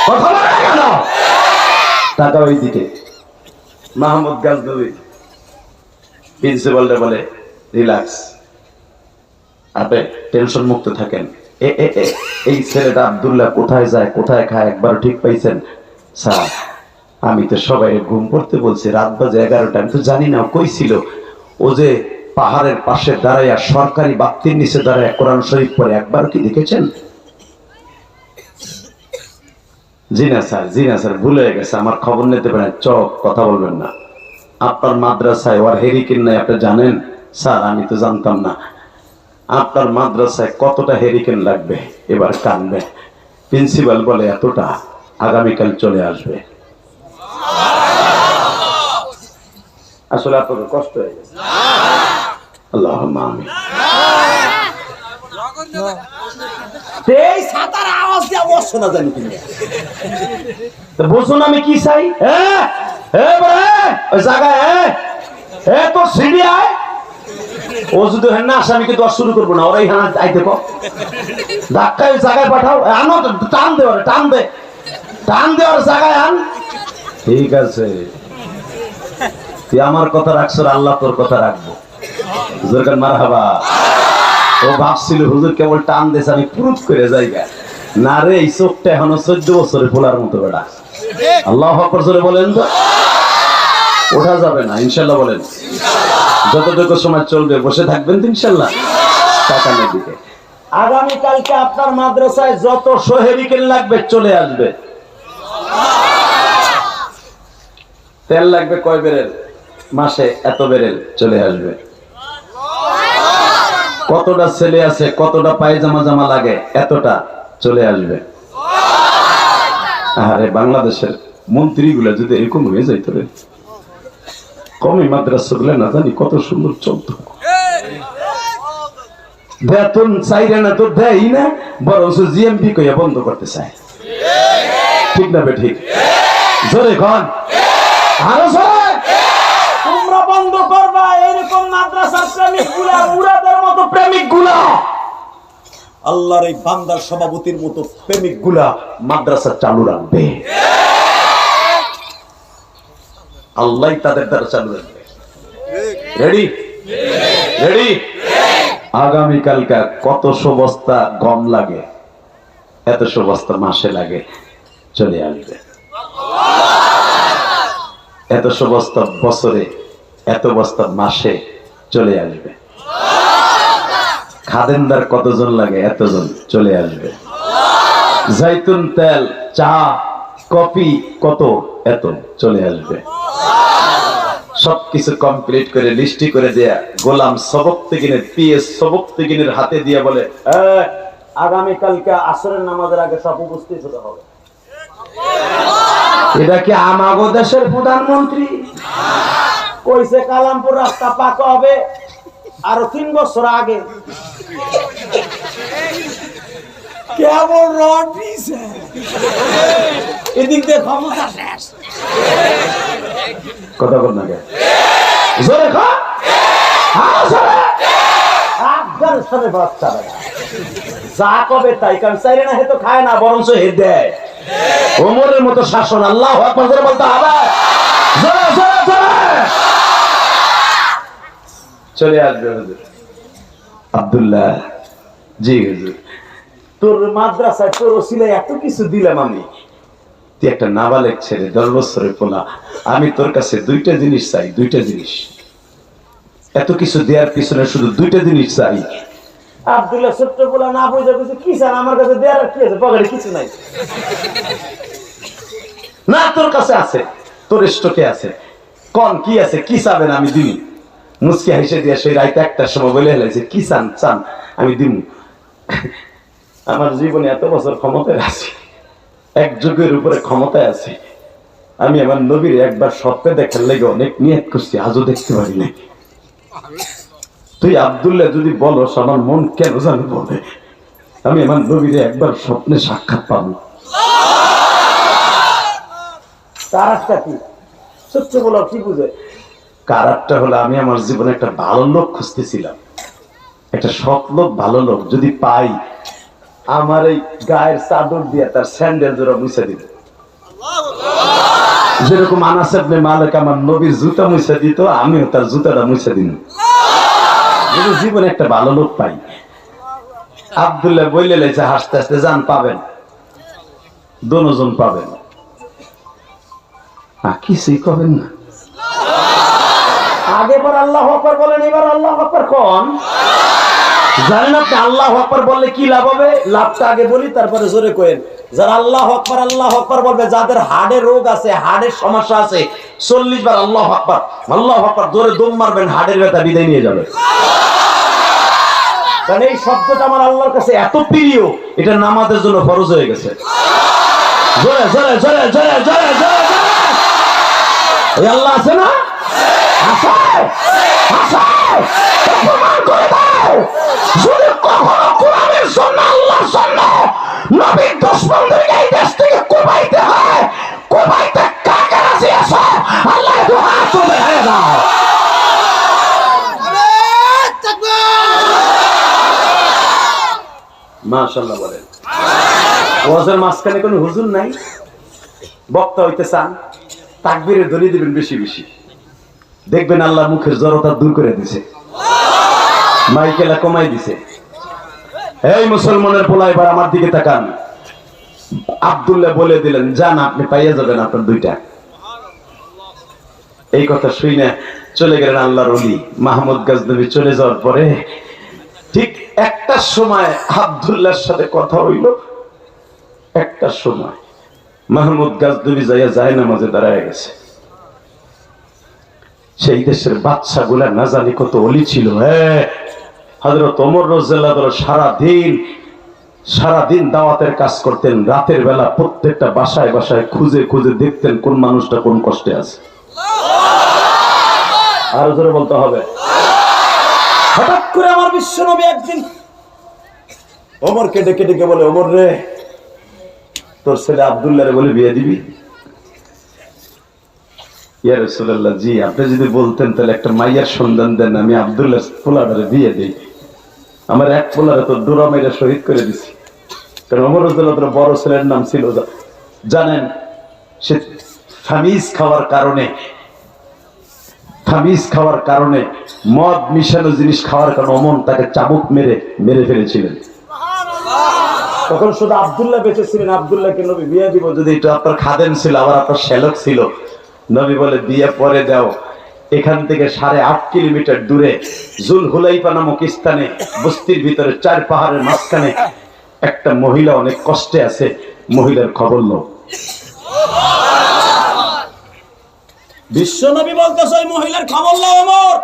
Speaker 1: কথা বলে না কেন? টাকা ওইদিকে
Speaker 2: মাহমুদ গাজনবী
Speaker 1: প্রিন্সিপালরা বলে রিল্যাক্স, আপনি টেনশন মুক্ত থাকেন। এই ছেলেটা আব্দুল্লাহ কোথায় যায় কোথায় খায় একবার ঠিক পাইছেন? স্যার আমি তো সবাই ঘুম পড়তে বলছি, রাত বাজে 11টা, আমি তো জানি না কই ছিল। ও যে পাহাড়ের পাশে দাঁড়াইয়া সরকারি বাক্তির নিচে দাঁড়ায় কোরআন শরীফ পড়ে, একবার কি দেখেছেন? জি না স্যার ভুলে গেছে, আমার খবর নিতে পারেন, চক কথা বলবেন না। আপনার মাদ্রাসায় ওর হেরিকেন নাই আপনি জানেন? স্যার আমি তো জানতাম না। আপনার মাদ্রাসায় কতটা হেরিকেন লাগবে? এবার কানবে। প্রিন্সিপাল বলে এতটা, আগামীকাল চলে আসবে।
Speaker 2: আসলে আপনাদের কষ্ট হয়ে গেছে।
Speaker 1: আল্লাহুম্মা আমিন।
Speaker 2: এই ছাতার আওয়াজ দিয়ে বসছো না জানি তুমি।
Speaker 1: তো বুঝুন আমি কি চাই? ওই জায়গায় তো সিডি আয়, ও যদি হেন না আসামিকে দোয়া শুরু করবো না, ওরাই হ্যাঁ আইতে কো ধাক্কায় জায়গায় পাঠাও, আনো টান দে, ওরে টান দে, টান দে ওর জায়গায় আন। ঠিক আছে, তুই আমার কথা রাখছো, আল্লাহ তোর কথা রাখবো। হুজুর মারহাবা। ও ভাবছিল হুজুর কেবল টান দিয়েছে আমি পুরুত করে যাইগা, না রে এই চোখটা এখনো 14 বছরে ফোলার মতো বেড়া। আল্লাহু আকবার জোরে বলেন তো। ওঠা যাবে না ইনশাল্লাহ বলেন। যতটুকু সময় চলবে বসে থাকবেন তো ইনশাল্লাহ। তাকানোর দিকে
Speaker 2: আগামী কালকে আপনার মাদ্রাসায় যত শহীদিকেন লাগবে চলে আসবে।
Speaker 1: তেল লাগবে কয় বেরেল, মাসে এত বেরেল চলে আসবে। কতটা ছেলে আছে, কতটা পায়জামা জামা লাগে, এতটা চলে আসবে। আরে বাংলাদেশের মন্ত্রীগুলা যদি এরকম হয়ে যাইত রে, কমই মাদ্রাসা গুলা না জানি কত সুন্দর চলতো। বেতন চাইরে না তো দেয় না, বরং জিএমপি কইয়া বন্ধ করতে চায়। ঠিক না বে ঠিক? জোরে খন আরো জোরে।
Speaker 2: তোমরা বন্ধ করবা এরকম মাদ্রাসার প্রেমিক গুলা, মুরাদের মতো প্রেমিক গুলা, আল্লাহর এই বান্দার সভাপতির মতো প্রেমিক গুলা
Speaker 1: মাদ্রাসা চালু রাখবে। আল্লাহ তাদের দ্বারা চালু রাখবে। Ready ready. আগামীকালকা কতশো বস্তা গম লাগে, এতশো বস্তা মাসে লাগে চলে আসবে। এতশো বস্তা বছরে, এত বস্তা মাসে চলে আসবে। খাদেনদার কতজন লাগে, এতজন চলে আসবে। জাইতুন তেল, চা, কফি কত, এত চলে আসবে। সবকিছু কমপ্লিট করে লিস্টি করে দেয়া গোলাম সবকতেগিনের পিএস সবকতেগিনের হাতে দিয়ে বলে
Speaker 2: আগামী কালকে আসরের নামাজের আগে সব উপস্থিত হতে হবে।
Speaker 1: এটা কি আমাগো দেশের প্রধানমন্ত্রী?
Speaker 2: কইছে কালামপুর রাস্তা পাকা হবে আরো 3 বছর আগে। কেমন রড দিছে, এদিক দিয়ে ক্ষমতা শেষ।
Speaker 1: কথা বল না কে জোরে খা আরো জোরে।
Speaker 2: আফগানিস্তানের বাচ্চারা যা কবে তাই, কারণ চাইলে না হেতো খায় না, বরঞ্চ হে দেয়।
Speaker 1: ওমরের মতো শাসন আল্লাহু আকবার জোরে বলতে হবে। জোরে জোরে জোরে চলে আসবে হুজুর। আব্দুল্লাহ জি হুজুর,
Speaker 2: তোর মাদ্রাসায় তোর ওসিলায় এত কিছু দিলাম আমি,
Speaker 1: তুই একটা নাবালেক ছেলে, 10 বছরের পোলা, আমি তোর কাছে 2টা জিনিস চাই, 2টা জিনিস। এত কিছু দেওয়ার পিছনে শুধু 2টা জিনিস চাই।
Speaker 2: আব্দুল্লাহ ছোট্ট বলা না বুঝে বুঝে কি চান আমার কাছে দেওয়ার কি আছে, পকেটে কিছু নাই।
Speaker 1: না তোর কাছে আছে, তোর স্টকে আছে, কোন কি আছে, কি চাবেন আমি দিই। মুচকি হাসে দিয়ে সেই রাত 1টার সময় বলে হেলাইছে কি চান চান আমি দিব। আমার জীবনে এত বছর ক্ষমতায় আছি, এক যুগের উপরে ক্ষমতায় আছে। আমি আমার নবীর একবার স্বপ্নে দেখার লেগে অনেক নিয়ত করছি, আজও দেখতে পারি নাই। তুই আব্দুল্লাহ যদি বলস আমার মন কেন জানি বলে আমি আমার নবীর একবার স্বপ্নে সাক্ষাৎ পাবো।
Speaker 2: কারারটা কি ছোট্ট বলা কি বুঝে?
Speaker 1: কারারটা হলো আমি আমার জীবনে একটা ভালো লোক খুঁজতেছিলাম, একটা সৎ লোক, ভালো লোক যদি পাই আমার এই গায়ের চাদর দিয়ে তার স্যান্ডেল জোড়া মুছে দিবে। যেরকম আনাস ইবনে মালিক আমার নবীর জুতা মুছে দিত, আমিও তার জুতাটা মুছে দিন। যদি জীবনে একটা ভালো লোক পাই। আব্দুল্লাহ বইলে লেছে হাসতে হাসতে, জান পাবেন, দোনোজন পাবেন। কিছুই করবেন না।
Speaker 2: আগে পর আল্লাহু আকবার বলেন, এবার আল্লাহু আকবার কোন জানেন আপনি? আল্লাহু আকবার বললে কি লাভ হবে? লাভটা আগে বলি তারপরে জোরে কইেন। যারা আল্লাহু আকবার বলবে, যাদের হাড়ের রোগ আছে, হাড়ের সমস্যা আছে, 40 বার আল্লাহু আকবার জোরে দম মারবেন, হাড়ের ব্যথা বিদায় নিয়ে যাবে। কারণ এই শব্দটা আমার আল্লাহর কাছে এত প্রিয়, এটা নামাজের জন্য ফরজ হয়ে গেছে। জোরে জোরে জোরে জোরে জোরে জোরে ওই আল্লাহ আছে না? আছে আছে, প্রমাণ করে দাও। যদি কখনো কোরআনের
Speaker 1: জন্য আল্লাহর জন্য নবীর দুশমনদেরকে এই দেশ থেকে কোবাইতে হয়। কোবাইতে কাকে রাজি আছো? আল্লাহ একটু হাত উঠিয়ে দাও। মাশাআল্লাহ বলেন। ওয়াজের মাঝখানে কোনো হুজুর নাই, বক্তা হইতে চান, তাকবীরের ধ্বনি দিবেন বেশি বেশি, দেখবেন আল্লাহ মুখের জড়তা দূর করে দিছে, মাইকেলা কমাই দিছে। এই মুসলমানের পোলা এবার আমার দিকে তাকান। আব্দুল্লাহ বলে দিলেন, যান আপনি পাইয়া যাবেন আপনার দুইটা। এই কথা শুনে চলে গেলেন আল্লাহর ওলি মাহমুদ গজনবী। চলে যাওয়ার পরে ঠিক একটা সময় আব্দুল্লাহর সাথে কথা হইল। একটা সময় মাহমুদ গজনবী যাইয়া যায় নামাজে দাঁড়ায় গেছে। সেই দেশের বাচ্চা গুলা না জানি কত অলি ছিল। হ্যাঁ, হযরত ওমর রাদিয়াল্লাহু আনহু সারাদিন দাওয়াতের কাজ করতেন। রাতের বেলা প্রত্যেকটা বাসায় বাসায় খুঁজে খুঁজে দেখতেন কোন মানুষটা কোন কষ্টে আছে। আরো জোরে বলতে হবে। হঠাৎ করে আমার বিশ্বনবী একদিন ওমরকে ডেকে ডেকে বলে, ওমর রে, তোর ছেলে আব্দুল্লাহ রে বলে বিয়ে দিবি? ইয়া রাসূলুল্লাহ, জি, আপনি যদি বলতেন তাহলে একটা মাইয়ার সন্ধান দেন, আমি আব্দুল্লাহ পোলারে বিয়ে দিই। আমার এক পোলারে তো ডোরা মাইরা শহীদ করে দিছি। কারণ ওমর রাদিয়াল্লাহু আনহু বড় ছেলের নাম ছিল, জানেন, সে খামিজ খাওয়ার কারণে মদ মিশানো জিনিস খাওয়ার কারণে ওমর তাকে চাবুক মেরে ফেলেছিলেন। তখন শুধু আব্দুল্লাহ বেঁচে ছিলেন। আব্দুল্লাহকে নবী বিয়ে দিব, যদি এটা আপনার খাদেম ছিল, আবার আপনার শ্যালক ছিল। নবী বলে, বিয়ে পরে দাও। এখান থেকে 8.5 কিলোমিটার দূরে জুলহুলাইফা নামক স্থানে বস্তির ভিতরে 4 পাহাড়ের মাঝখানে একটা মহিলা অনেক কষ্টে আছে, মহিলার খবর নাও।
Speaker 2: বিশ্বনবী বলতেছে, ওই মহিলার খবর নাও ওমর।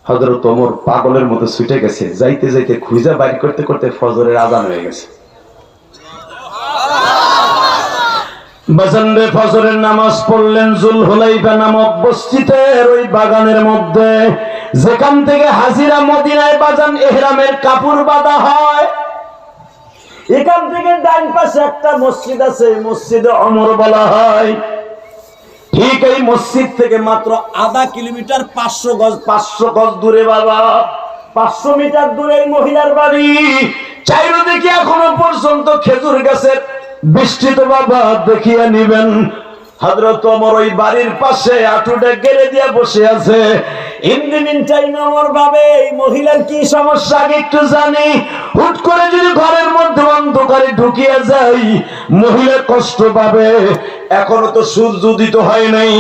Speaker 1: হযরত ওমর পাগলের মতো ছুটে গেছে। যাইতে যাইতে খুঁজা বাইর করতে করতে ফজরের আযান হয়ে গেছে। বাজানরে ফজরের নামাজ পড়লেন জুলহুলাইফা নামক বস্তিতের ওই বাগানের মধ্যে, যেখান থেকে হাজিরা মদিনায় বাজান ইহরামের কাপড় বাঁধা হয়। এখান থেকে ডান পাশে একটা মসজিদ আছে, মসজিদে ওমর বলা হয়। ঠিক এই মসজিদ থেকে মাত্র আধা কিলোমিটার 500 গজ দূরে, বাবা 500 মিটার দূরে এই মহিলার বাড়ি। চারিদিকে এখনো পর্যন্ত খেজুর গাছের বৃষ্টি তো বাবা দেখিয়ে নিবেন। হযরত ওমর ওই বাড়ির পাশে আঁটুটা গেড়ে দিয়ে বসে আছে। In the mean time Omar ভাবে, এই মহিলার কি সমস্যা আগে একটু জানি। হুট করে যদি ঘরের মধ্যে অন্ধকারে ঢুকিয়ে যাই, মহিলা কষ্ট পাবে। এখনো তো সূর্য উদিত হয় নাই।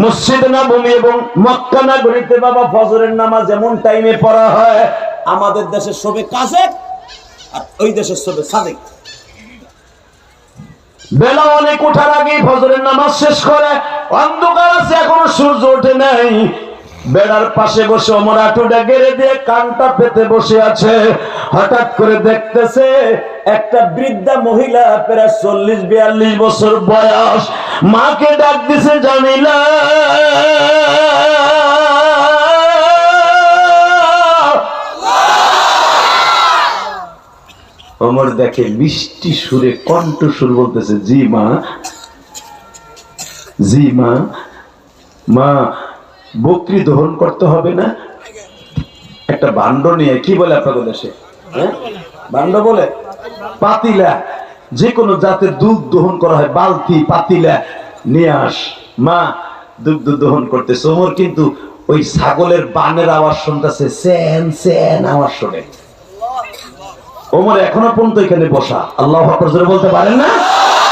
Speaker 1: মসজিদ নববী এবং মক্কা নগরীতে বাবা ফজরের নামাজ যেমন টাইমে পড়া হয়, আমাদের দেশে সবে কাজেক আর ওই দেশের সবে সাদেক। বেলা অনেক ওঠার আগে ফজরের নামাজ শেষ করে, অন্ধকার আছে, এখনো সূর্য ওঠে নাই। বেড়ার পাশে বসে ওমর আঁটুটা গেড়ে দিয়ে কানটা পেতে বসে আছে। হঠাৎ করে দেখতেছে একটা বৃদ্ধা মহিলা, প্রায় 40-42 বছর বয়স, মাকে ডাক দিছে, জামিলা। ওমর দেখে মিষ্টি সুরে কণ্ঠ সুর বলতেছে, জি মা, জি মা। মা, বকরি দহন করতে হবে না? একটা ভাণ্ড নিয়ে, কি বলে আপনাদের দেশে, ভাণ্ড বলে, পাতিলা, যে কোনো জাতের দুধ দহন করা হয়, বালতি পাতিলা নিয়ে আস। মা দুধ দহন করতেছে। ওমর কিন্তু ওই ছাগলের বানের আওয়াজ শুনতেছে, সেন সেন আওয়াজ শুনে। ওমর এখনো পর্যন্ত এখানে বসা। আল্লাহু আকবার জোরে বলতে পারেন না?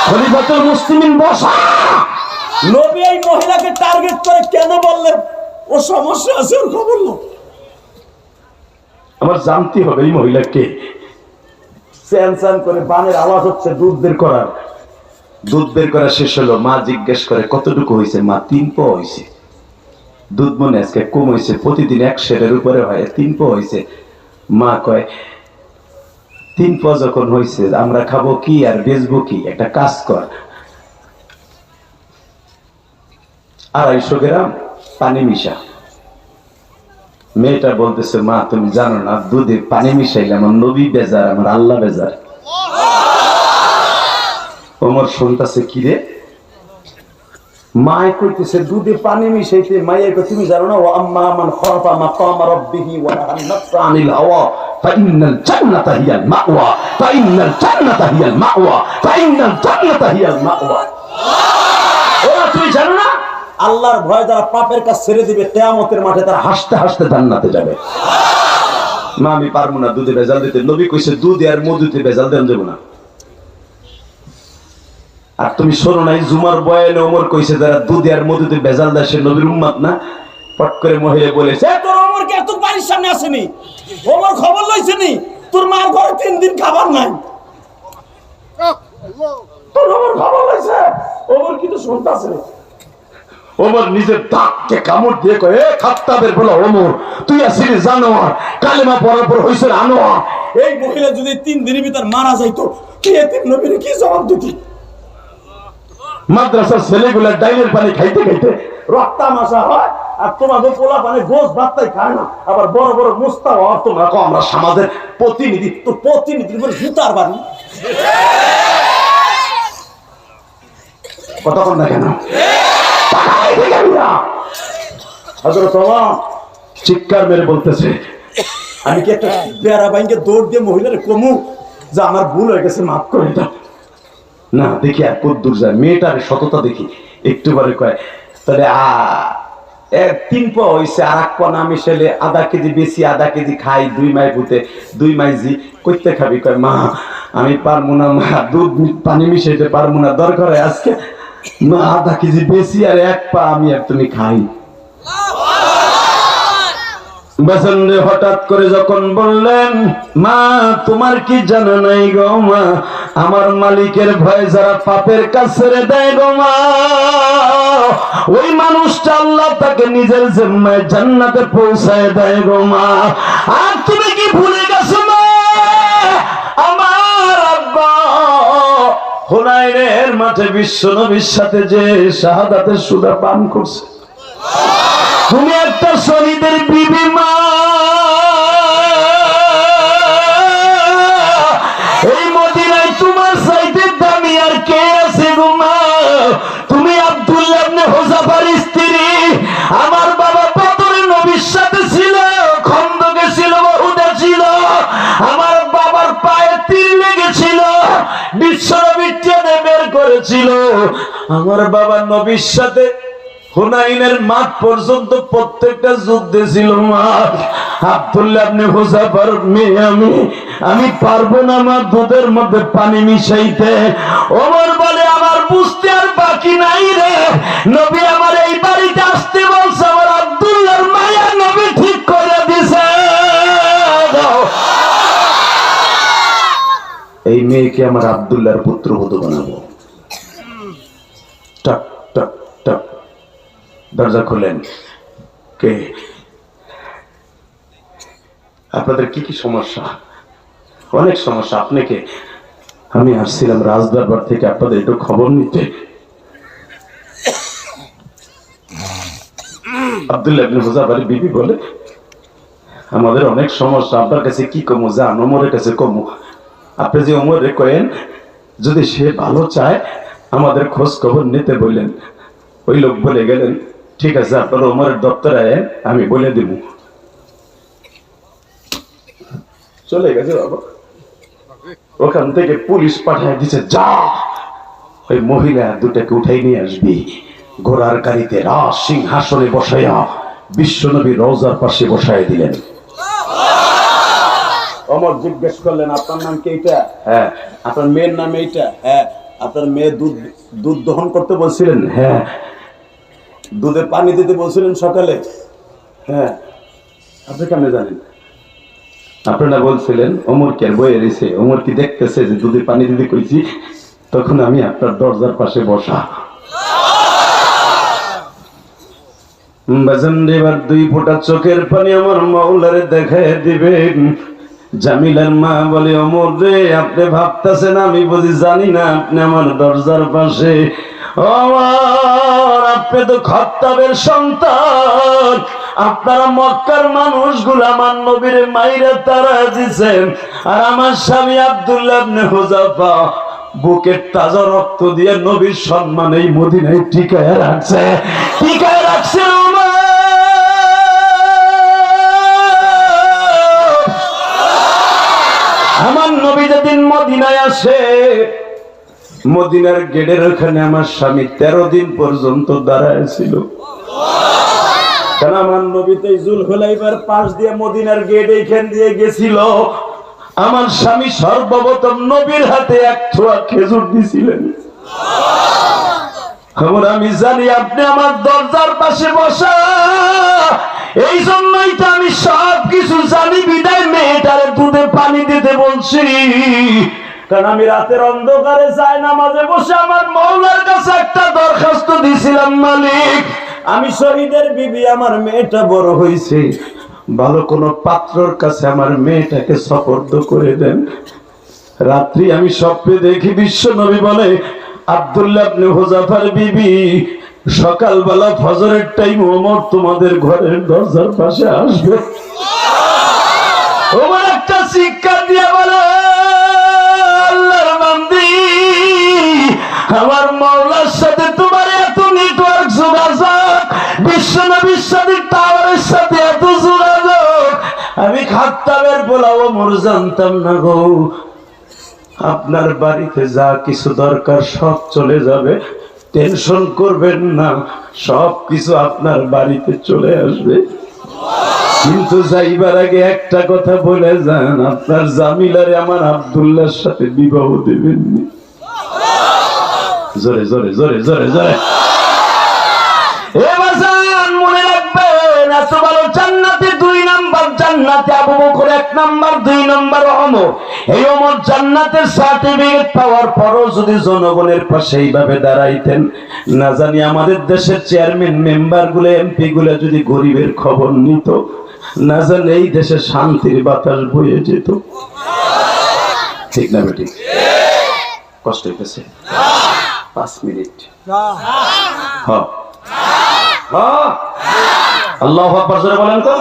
Speaker 1: খলিফাতুল মুসলিমিন বসা। নবী এই মহিলাকে টার্গেট করে কেন বললেন? ও সমস্যা আছে, ওর খবর নাও। আমার জানতে হবে এই মহিলাকে। স্যান স্যান করে বানের আওয়াজ হচ্ছে, দুধ বের করা শেষ হলো। মা জিজ্ঞেস করে, কতটুকু হয়েছে? মা, 3 পা হয়েছে। দুধ মনে আজকে কম হয়েছে, প্রতিদিন 1 সেরের উপরে হয়, 3 পা হয়েছে। মা কয়, 3 পা যখন হয়েছে, আমরা খাবো কি আর বেচবো কি? একটা কাজ কর, 250 গ্রাম পানি মিশা, মেয়েটা বলতেছে, মা তুমি জানো না দুধে পানি মিশাইলে আমার নবী বেজার, আমার আল্লাহ বেজার। ওমর শুনতেছে, কি রে? মায় কইতেছে দুধে পানি মিশাইতে, মাইয়া কই তুমি জানো না, ও আম্মা মান খাফা মাকাম রাব্বিহি ওয়া নাহান নাফসা আনিল হাওয়া ফাইন্নাল জান্নাতা হিয়াল মাওয়া ফাইন্নাল জান্নাতা হিয়াল মাওয়া ফাইন্নাল জান্নাতা হিয়াল মাওয়া। ওরা তুমি জানো না,
Speaker 2: আল্লাহর ভয় যারা পাপের কাজ ছেড়ে দিবে কিয়ামতের মাঠে তারা
Speaker 1: হাসতে হাসতে জান্নাতে যাবে। মা আমি পারবো না দুধে ভেজাল দিতে। নবী কইছে দুধে আর মধুতে ভেজাল দেন যাবে না। আর তুমি শোনো নাই জুমার বয়ানে ওমর কইছে যারা দুধে আর মধুতে ভেজাল দেয় সে নবীর উম্মত না। পট করে মহিলা বলেছে,
Speaker 2: তোর ওমর কি এত বাড়ির সামনে আসেনি? ওমর খবর লইছেনি তোর মার ঘরে 3 দিন খাবার নাই। তোর ওমর খবর লইছে, ওমর কি তো শুনতাছে?
Speaker 1: ওমর নিজের দাঁতকে কামড় দিয়ে কয়, এ খাত্তাবের বলা ওমর, তুই আসিলি জানোয়ার, কালেমা পড়ার পর হইছে আনোয়ার।
Speaker 2: এই মহিলা যদি 3 দিনের ভিতর মারা যাইতো, তুই এতিম নবীর কি জবাব দিতি?
Speaker 1: মাদ্রাসার ছেলেগুলা ডাইলের পানি খাইতে খাইতে
Speaker 2: রক্তামাশা হয়, আর তোমাদের পোলা পানে গোশ ভাতটাই খায় না, আবার বড় বড় মুস্তা হওয়ার তোমরা কো আমরা সমাজের প্রতিনিধি। তো প্রতিনিধির উপর জুতার বাড়ি
Speaker 1: কতক্ষণ না কেন চিৎকার মেরে বলতেছে,
Speaker 2: আমি কি একটা বেড়া বাইকে দৌড় দিয়ে মহিলার কমু যে আমার ভুল হয়ে গেছে, মাফ করে দাও?
Speaker 1: না দেখি আর কদ্দুর যায়, মেয়েটার সততা দেখি। একটু পরে কয়, তাহলে 3 পোয়া হয়েছে, আর 1 পোয়া না মিশাইলে আধা কেজি বেশি, আধা কেজি খাই 2 মাই পুঁতে 2 মাইজি করতে খাবি? কয় মা আমি পারবো না, মা দুধ পানি মিশাইতে পারবো না, দরকার হয় আজকে মা আধা কেজি বেশি আর 1 পা আমি আর তুমি খাই। বাসন্দে হঠাৎ করে যখন বললেন, মা তোমার কি জানা নাই গো মা, আমার মালিকের ভয় যারা পাপের কাজ ছেড়ে দেয় গো মা, ওই মানুষটা আল্লাহ তাকে নিজের জিম্মায় জান্নাতে পৌঁছায় দেয় গো মা। আর তুমি কি ভুলে গেছো মা, আমার আব্বা হুনাইনের মাঠে বিশ্ব নবীর সাথে যে শাহাদাতের সুদা পান করছে। তুমি একটা শহীদের বিবি মা, এই মদিনায় তোমার চাইতে দামি আর কে আছে গো মা? তুমি আব্দুল্লাহ ইবনে হুযাফার স্ত্রী। আমার বাবা বদরে নবীর সাথে ছিল, খন্দকে ছিল, উহুদে ছিল। আমার বাবার পায়ে তীর লেগেছিল, বিশ্বনবী টেনে বের করেছিল। আমার বাবা নবীর সাথে হুনাইনের মাঠ পর্যন্ত প্রত্যেকটা যুদ্ধে ছিল মা। আব্দুল্লাহ ইবনে হুযাফার মেয়ে আমি পারবো না মা দুধের মধ্যে পানি মিশাইতে। ওমর বলে, আমার বুঝতে আর বাকি নাই রে, নবী আমার এই বাড়িতে আসতে বলছে, আমার আব্দুল্লাহর মায়া নবী ঠিক করে দিছে। এই মেয়েকে আমার আব্দুল্লাহর পুত্রবধূ বানাবো। টক টক টক দরজা খুলেন। কে? আপনাদের কি কি সমস্যা? অনেক সমস্যা। আপনাকে আমি আসছিলাম রাজদরবার থেকে আপনাদের একটু খবর নিতে। আব্দুল্লাহ ইবনে হুযাফার বিবি বলে, আমাদের অনেক সমস্যা, আপনার কাছে কি কমু? যান ওমরের কাছে কমু। আপনি যে ওমরে কয়েন, যদি সে ভালো চায় আমাদের খোঁজ খবর নিতে বললেন। ওই লোক বলে গেলেন, ঠিক আছে আপনারা ওমরের দপ্তরে আয়েন, আমি বলে দিব। চলে গেছে বাবা। ওখান থেকে পুলিশ পাঠায় দিছে, যা ওই মহিলা দুটাকে উঠাই নিয়ে আসবি, ঘোড়ার গাড়িতে রাজ সিংহাসনে বসাইয়া বিশ্বনবী রওজার পাশে বসায় দিলেন।
Speaker 2: ওমর জিজ্ঞেস করলেন, আপনার নাম কি এইটা?
Speaker 1: হ্যাঁ।
Speaker 2: আপনার মেয়ের নাম এইটা? হ্যাঁ। আপনার মেয়ে দুধ দহন করতে বলছিলেন?
Speaker 1: হ্যাঁ।
Speaker 2: দুধে পানি দিতে বলছিলেন সকালে?
Speaker 1: হ্যাঁ। আপনি কেমনে জানেন? আপনারা বলছিলেন ওমর কি আর বয়ে রয়েছে, ওমর কি দেখতেছে যে দুধে পানি দিতে কইছি? তখন আমি আপনার দরজার পাশে বসা। এবার 2 ফোঁটা চোখের পানি আমার মাওলারে দেখায় দিবেন। জামিলার মা বলে, ওমর রে আপনি ভাবতেছেন আমি বুঝি জানি না আপনি আমার দরজার পাশে? ওমর আপনি তো খাত্তাবের সন্তান, আপনারা মক্কার মানুষগুলো আমার নবীর মাইরা তারা দিছেন, আর আমার স্বামী আব্দুল্লাহ ইবনে হুযাফা বুকের তাজা রক্ত দিয়ে নবীর সম্মান এই মদিনায় টিকায় রাখছে, টিকায় রাখছে। আমার নবী যেদিন মদিনায় আসে, মদিনার গেটের ওখানে আমার স্বামী 13 দিন পর্যন্ত দাঁড়ায় ছিল। কারণ আমার নবী তো জুলহুলাইফার পাশ দিয়ে মদিনার গেট এইখান দিয়ে গেছিল। আমার স্বামী সর্বপ্রথম নবীর হাতে এক ছোয়া খেজুর দিছিলেন। খবর আমি জানি আপনি আমার দরজার পাশে বসা, এই জন্যই তো আমি সব কিছু জানি, বিদায় মেয়েটারে দুধে পানি দিতে বলছি। কারণ আমি রাতের অন্ধকারে যাই নামাজে বসে আমার মাওলার কাছে একটা দরখাস্ত দিছিলাম, মালিক আমি শহীদের বিবি, আমার মেয়েটা বড় হয়েছে, ভালো কোন পাত্রর কাছে আমার মেয়েটাকে সুপর্দ করে দেন। রাত্রি আমি স্বপ্নে দেখি বিশ্ব নবী বলে, আব্দুল্লাহ ইবনে হুযাফার বিবি সকালবেলা ফজরের টাইম ওমর তোমাদের ঘরের দরজার পাশে আসবে। ওমর একটা শিক্ষা দিয়ে বলে, আল্লাহর বান্দি, আমার মাওলার সাথে তোমার এত নেটওয়ার্ক যোগাযোগ, বিশ্ব নবীর সাথে টাওয়ারের সাথে এত যোগাযোগ, আমি খাত্তাবের বলা ওমর জানতাম না গো। আপনার বাড়িতে যা কিছু দরকার সব চলে যাবে, টেনশন করবেন না, সব কিছু আপনার বাড়িতে চলে আসবে। কিন্তু যাইবার আগে একটা কথা বলে যান, আপনার জামিলারে আমার আব্দুল্লাহর সাথে বিবাহ দেবেননি। জোরে জোরে জোরে জোরে জোরে এবার মনে রাখবেন, এত ভালো জান্নাতে 2 নাম্বার, জান্নাতে আবু বকর 1 নাম্বার, 2 নাম্বার ওমর। এই ওমর জান্নাতের সার্টিফিকেট পাওয়ার পরও যদি জনগণের পাশে এইভাবে দাঁড়াইতেন, না জানি আমাদের দেশের চেয়ারম্যান মেম্বার গুলো, এমপি গুলো যদি গরিবের খবর নিত, না জানি এই দেশে শান্তির বাতাস বয়ে যেত। ঠিক না বেটি? কষ্ট হইতেছে? 5 মিনিট। হ্যাঁ আল্লাহু আকবার জোরে বলেন তো।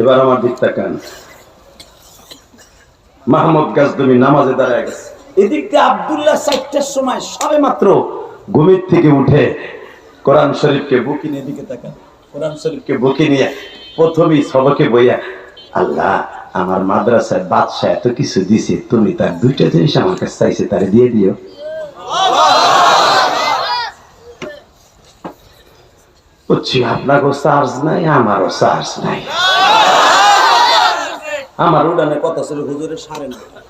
Speaker 1: এবার আমার দিক তাকান। মাহমুদ গাজদমি নামাজে দাঁড়ায় গেছে, এদিক দিয়ে আব্দুল্লাহ 4টার সময় সবে মাত্র ঘুমের থেকে উঠে কোরআন শরীফকে বুকে নিয়ে, দিকে তাকান, কোরআন শরীফকে বুকে নিয়ে প্রথমেই সবকে বইয়া, আল্লাহ আমার মাদ্রাসায় বাদশা এত কিছু দিছে, তুমি তার 2টা জিনিস আমার কাছে চাইছে, তারে দিয়ে দিও। বুঝছি আপনারও চার্জ নাই, আমারও চার্জ নাই। আমার উড়ানে কত ছিল হুজুরের 9:30,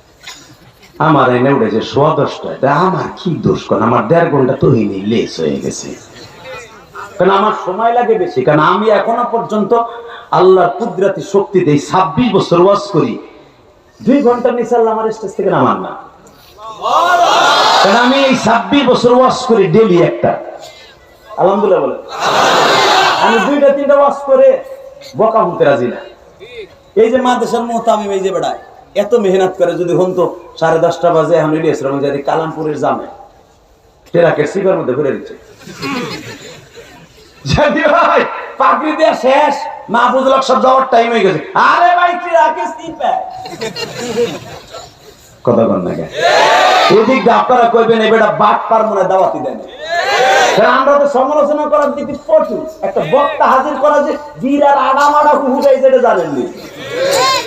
Speaker 1: আমার এনে উঠেছে 10:15। আমার কি দোষ? কারণ আমার 1.5 ঘন্টা তো হয়নি, লেস হয়ে গেছে। কারণ আমার সময় লাগে বেশি, কারণ আমি এখনো পর্যন্ত আল্লাহর কুদরতি শক্তিতে 26 বছর ওয়াজ করি, 2 ঘন্টা নিচে আল্লাহ আমার স্টেজ থেকে নামান না। কারণ আমি এই 26 বছর ওয়াজ করি ডেইলি একটা, আলহামদুলিল্লাহ বলে। আমি 2টা-3টা ওয়াজ করে বকা হতে রাজি না। এই যে মাদ্রাসার মুহতামিম এই যে বেড়ায় এত মেহনত করে, যদি হন তো 10:30 বাজে এখন ইলিয়াসরাম যদি কালামপুরের জামে টেরাকের সিপার মধ্যে ঘুরে দিচ্ছে। জানি ভাই পাগড়ি দেয়া শেষ, মাহফুজুল হক সব যাওয়ার টাইম হয়ে গেছে। আরে ভাই টেরাকের সিপার কথা বল না কেন? এদিক দিয়ে আপনারা কইবেন এই বেটা বাট পার মনে দাওয়াতি দেন। আমরা তো সমালোচনা করার দিকে প্রচুর, একটা বক্তা হাজির করা যে গিরার আড়ামাড়া হুগাই যেটা জানেননি,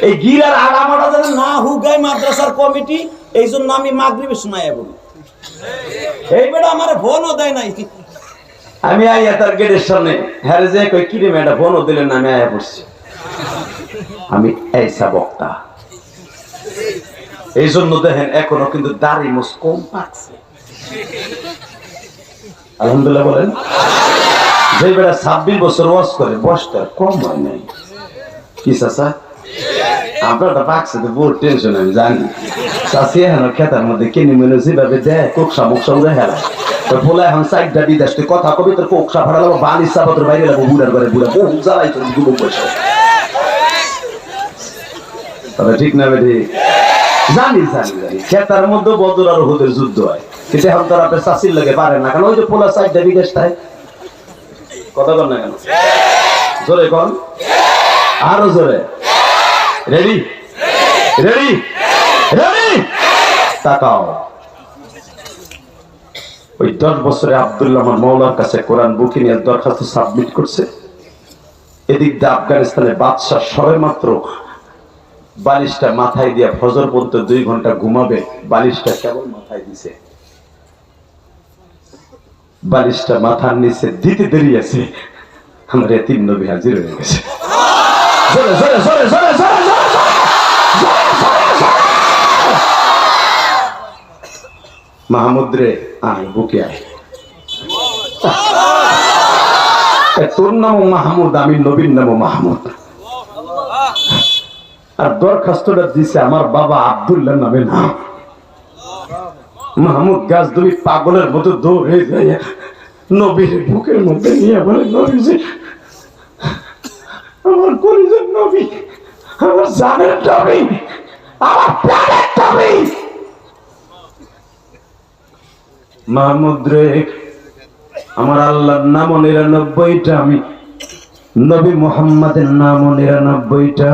Speaker 1: এই গিরার আড়ামাড়া যেন না হুগাই মাদ্রাসার কমিটি, এই জন্য আমি মাগরিবের সময় বলি। এই বেটা আমার ফোনও দেয় নাই, আমি আইয়া তার গেটের সামনে হ্যারে যে কই কি রে ম্যাডাম ফোনও দিলেন না, আমি আইয়া পড়ছি। আমি এইসা বক্তা, এই জন্য দেখেন এখনো কিন্তু দাড়ি মুছ কম পাকছে। আলহামদুলিল্লাহ বলেন। যে বেটা 26 বছর ওয়াজ করে, বয়সটা কম হয় নাই। কি চাচা আপনারটা পাকছে তো বহুত টেনশন, আমি জানি। চাষি এখন খেতার মধ্যে কিনে মেনে যেভাবে দেয় কোকসা মুকসা উড়ে হেলা, তো বলে এখন 4টা বিদেশ তুই কথা কবি, তোর কোকসা ফাটা লাগবো, বালিশ চাপত্র বাইরে লাগবো, বুড়ার করে বুড়া বহু জ্বালাই তোর গুলো বসে। তবে ঠিক না বেটি? জানি জানি জানি খেতার মধ্যে বদর আর ওহুদের যুদ্ধ হয়, কিন্তু এখন তারা চাষির লাগে পারে না, কারণ ওই যে পোলা 4টা বিদেশ তাই কথা বল না কেন? জোরে কন, আরো জোরে। রেডি রেডি রেডি, তাকাও। ওই 10 বছরে আব্দুল্লাহ আমার মৌলার কাছে কোরআন বুকে নিয়ে দরখাস্ত সাবমিট করছে। এদিক দিয়ে আফগানিস্তানে বাদশাহ সবে মাত্র বালিশটা মাথায় দিয়ে ফজর পর্যন্ত 2 ঘন্টা ঘুমাবে, বালিশটা কেবল মাথায় দিছে, বালিশটা মাথার নিচে দিতে দেরি আছে, আমার এতিম নবী হাজির হয়ে গেছে। জোরে জোরে জোরে জোরে জোরে জোরে জোরে। মাহমুদ রে আয়, বুকে আয়। তোর নাম মাহমুদ, আমি নবীর নাম মাহমুদ। আর দরখাস্তটা দিছে আমার বাবা আব্দুল্লাহ নামে নাম। মাহমুদ গাছদুলি পাগলের মতো দৌড়ে যায় নবীর বুকের মধ্যে নিয়ে বলে, নবীজি আমার কলিজার নবী, আমার জানের নবী, আমার প্রাণের নবী। মাহমুদ রে, আমার আল্লাহর নাম 99টা, আমি নবী মুহাম্মাদের নাম 99টা,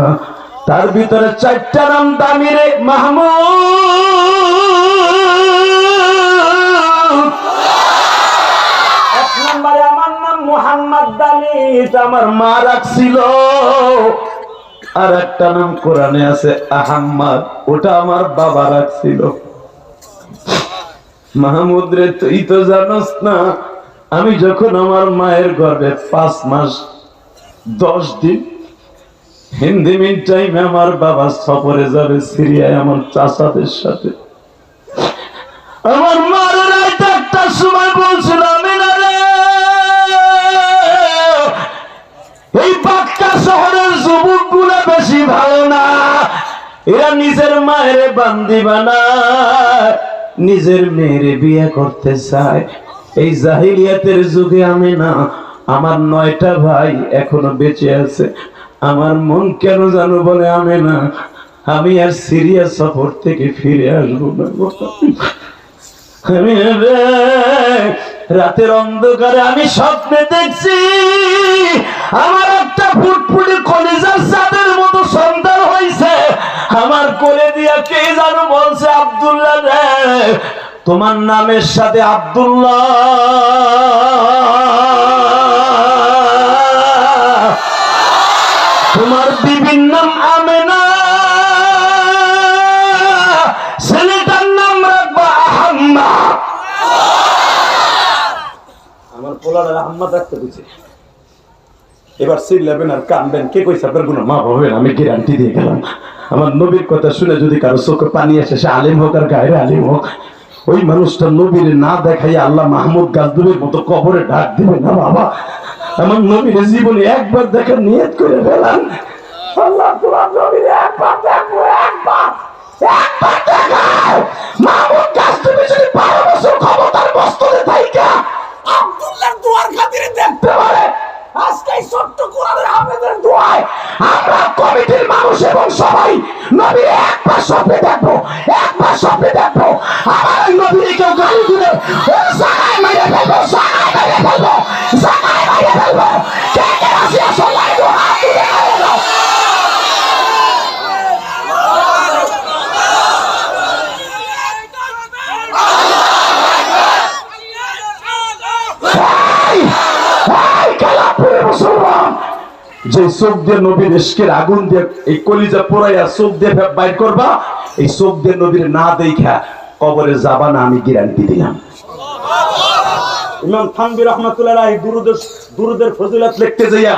Speaker 1: তার ভিতরে 4টা নাম দামি রে মাহমুদ। 1 নম্বরে আমার নাম মুহাম্মদ দামি, এটা আমার মা রাখছিল। আর একটা নাম কোরআনে আছে আহম্মদ, ওটা আমার বাবা রাখছিল। মাহমুদ রে, তুই তো জানোস না, আমি যখন আমার মায়ের গর্ভে 5 মাস 10 দিন, হিন্দি মিন টাইমে আমার বাবা সফরে যাবে সিরিয়ায় আমার চাচাদের সাথে। আমার মার রাত 1টার সময় বলছিল, আমিনা রে, এই পাক্কা শহরের যুবকগুলো বেশি ভালো না, এরা নিজের মায়ের বান্দি বানায়, নিজের মেয়েরে বিয়ে করতে চায়। এই জাহিলিয়াতের যুগে আমি না, আমার 9টা ভাই এখনো বেঁচে আছে। আমার মন কেন জানো বলে, আমি না, আমি আর সিরিয়া সফর থেকে ফিরে আসবো না। আমি রাতের অন্ধকারে আমি স্বপ্নে দেখছি আমার একটা ফুটফুটে কলিজার চাঁদের মতো সন্তান হয়েছে। আমার কোলে দিয়া কে জানো বলছে, আব্দুল্লাহ রে, তোমার নামের সাথে আব্দুল্লাহ, তোমার বিবির নাম আমেনা, ছেলেটার নাম রাখবা আহম্মদ। আমার পোলার আহম্মদ রাখতে বুঝে। এবার চিল্লাবেন আর কানবেন, কে কইছে আপনার কোনো মা হবেন, আমি গ্যারান্টি দিয়ে গেলাম। আমার নবীর কথা শুনে যদি কারো চোখে পানি আসে, সে আলিম হোক আর গায়ের আলিম হোক, ওই মানুষটা নবীর না দেখাই আল্লাহ মাহমুদ গাজদুবের মতো কবরে ডাক দিবে না বাবা। আমার নবীর জীবনে একবার দেখার নিয়ত করে ফেলান। আল্লাহ তোমার নবীর একবার দেখবো, একবার দেখাও। মাহমুদ গাজদুবে যদি 12 বছর ক্ষমতার বস্তুতে থাইকা আব্দুল্লাহর দুয়ার খাতিরে দেখতে পারে, আজকে এই ছোট্ট কোরআনের হাফেজের দোয়ায় আমরা কমিটির মানুষ এবং সবাই নবীর একবার স্বপ্নে দেখবো, একবার স্বপ্নে দেখবো। আমার নবীর কেউ গালি দিলে জানায় মেরে ফেলবো, জানায় মেরে ফেলবো, জানায় মেরে ফেলবো। কে কে রাজি আছো? লাইট হাত তুলে দাও। যে চোখ দিয়ে নবীর ইশকের আগুন দিয়ে এই কলিজা পোড়াইয়া চোখ দিয়ে বাইর করবা, এই চোখ দিয়ে নবীর না দেখা কবরে যাবা না, আমি গ্যারান্টি দিলাম। ইমাম থানভী রাহমাতুল্লাহ আলাইহি দুরুদের ফজিলত লিখতে যাইয়া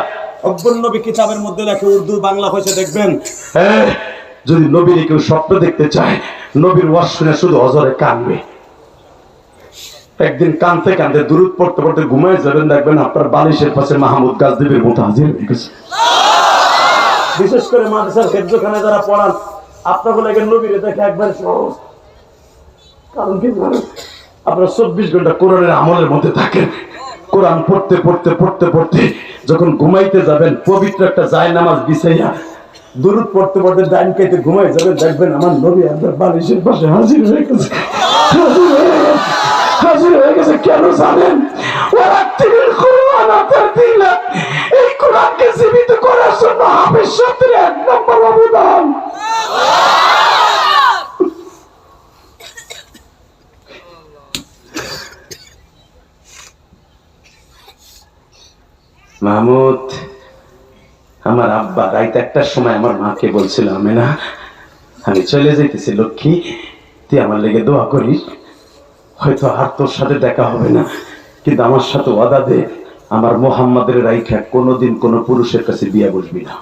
Speaker 1: অকবর নবী কিতাবের মধ্যে লেখে, উর্দু বাংলা হয়েছে দেখবেন, যদি নবীর কেউ স্বপ্ন দেখতে চায়, নবীর ওয়াজ শুনে শুধু অজরে কানবে। একদিন কানতে কানতে দুরুদ পড়তে পড়তে ঘুমায় যাবেন, দেখবেন আপনার বালিশের পাশে মাহমুদ গাজদুবের মতো হাজির হয়ে গেছে। বিশেষ করে মাদ্রাসার হেফজখানে যারা পড়ান, আপনাকে লাগে নবীরে দেখে একবার সহজ। কারণ কি জানেন, আপনারা 24 ঘন্টা কোরআনের আমলের মধ্যে থাকেন। কোরআন পড়তে পড়তে পড়তে পড়তে যখন ঘুমাইতে যাবেন, পবিত্র একটা জায়নামাজ বিছাইয়া দুরুদ পড়তে পড়তে ডাইন কাইতে ঘুমাই যাবেন, দেখবেন আমার নবী আপনার বালিশের পাশে হাজির হয়ে গেছে, হাজির হয়ে গেছে। কেন জানেন? ওরা তিল কোরআন মাহমুদ, আমার আব্বা রাত 1টার সময় আমার মাকে বলছিল, আমেনা আমি চলে যাইতেছি, লক্ষ্মী তুই আমার লেগে দোয়া করিস, হয়তো আর তোর সাথে দেখা হবে না, কিন্তু আমার সাথে ওয়াদা দে আমার মোহাম্মদের রাইখা কোনোদিন কোনো পুরুষের কাছে বিয়ে বসবি না।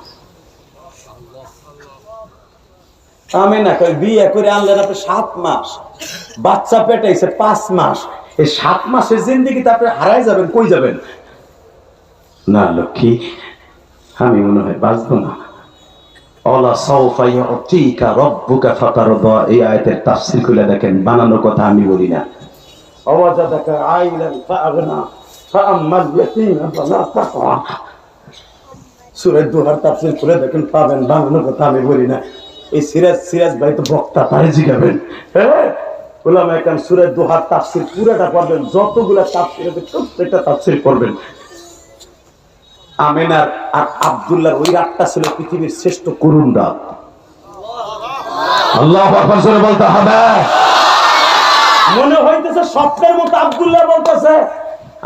Speaker 2: আমি না কই বিয়ে করে আনলেন আপনি 7 মাস, বাচ্চা পেটাইছে 5 মাস, এই 7 মাসের জিন্দেগিতে আপনি হারাই যাবেন, কই যাবেন?
Speaker 1: না লক্ষ্মী, আমি মনে হয় বাঁচবো না। অলা সাউফা ইউতিকা রাব্বুকা ফাতারদা, এই আয়াতের তাফসীর খুলে দেখেন, বানানো কথা আমি বলি না।
Speaker 2: আওয়াজাদাকা আইলান ফাগনা ফাআম্মাল ইয়াতীমা ফালা তাকআ, সূরা দুহার তাফসীর খুলে দেখেন পাবেন, বানানো কথা আমি বলি না। এই সিরাজ ভাই তো বক্তা, তারে জিগাবেন। হ্যাঁ, উলামা একরাম সূরা দুহার তাফসীর পুরোটা পড়বেন, যতগুলা তাফসীর আছে প্রত্যেকটা তাফসীর পড়বেন। আমেনার আর আব্দুল্লাহর ওই রাতটা ছিল পৃথিবীর শ্রেষ্ঠ করুণ রাত।
Speaker 1: আল্লাহু আকবার জোরে বলতে হবে।
Speaker 2: মনে হইতেছে স্বপ্নের মতো আব্দুল্লাহ বলতেছে,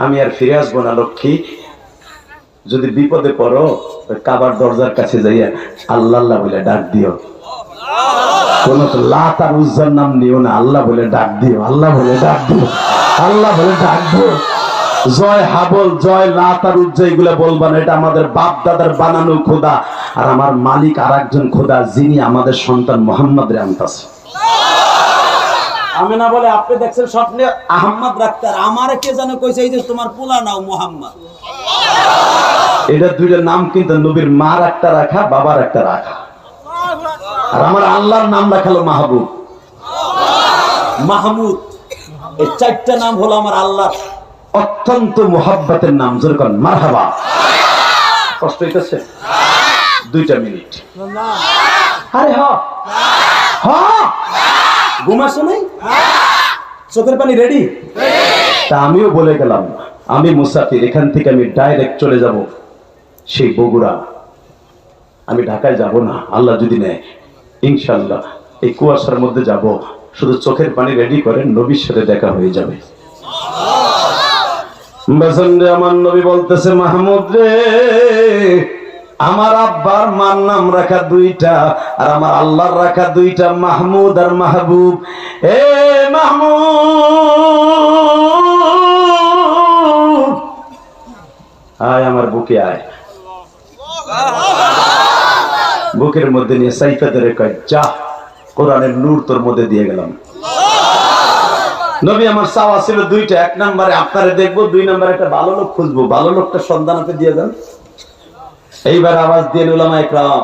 Speaker 2: আমি আর ফিরে আসবো না লক্ষ্মী, যদি বিপদে পড়ো ওই কাবার দরজার কাছে যাইয়া আল্লাহ আল্লাহ বলে ডাক দিও, কোন লাত আর উজ্জার নাম নিও না, আল্লাহ বলে ডাক দিও, আল্লাহ বলে ডাক দিও, আল্লাহ বলে ডাক দিও। জয় হাবল, জয় লাত আর উজ্জা এগুলা বলবা না, এটা আমাদের বাপ দাদার বানানো খোদা, আর আমার মালিক আর একজন খোদা, যিনি আমাদের সন্তান মোহাম্মদ রে আনতাছে। আমি না বলে আপনি দেখছেন স্বপ্নে আহম্মদ রাখতে, আর আমারে কে জানে কইছে এই যে তোমার পোলা নাও মোহাম্মদ। এটা দুইটা নাম কিন্তু নবীর মার একটা রাখা, বাবার একটা রাখা, আর আমার আল্লাহর নাম রাখালো মাহবুব, মাহমুদ। এই 4টা নাম হলো আমার আল্লাহ অত্যন্ত মোহাব্বতের নাম। যেরকম মারহাবা, কষ্ট হইতেছে 2টা মিনিট। আরে ঘুমাস নাই, চোখের পানি রেডি? তা আমিও বলে গেলাম, আমি মুসাফির, এখান থেকে আমি ডাইরেক্ট চলে যাব সেই বগুড়া, আমি ঢাকায় যাব না, আল্লাহ যদি নেয় ইনশাআল্লাহ। এই কুয়াশার মধ্যে যাব, শুধু চোখের পানি রেডি করেন, নবীর সাথে দেখা হয়ে যাবে। আমার নবী বলতেছে, মাহমুদ রে, আমার আব্বার মার নাম রাখা 2টা, আর আমার আল্লাহর রাখা 2টা, মাহমুদ আর মাহবুব। এ মাহমুদ, আয় আমার বুকে আয়। বুকের মধ্যে নিয়ে সাইফা ধরে কয়, যা, কোরআনের নূর তোর মধ্যে দিয়ে গেলাম। নবী আমার চাওয়া ছিল 2টা, 1 নম্বরে আপনারে দেখবো, 2 নম্বরে একটা ভালো লোক খুঁজবো, ভালো লোকটা সন্ধান হাতে দিয়ে দেন। এইবার আওয়াজ দিয়ে উলামা ইকরাম,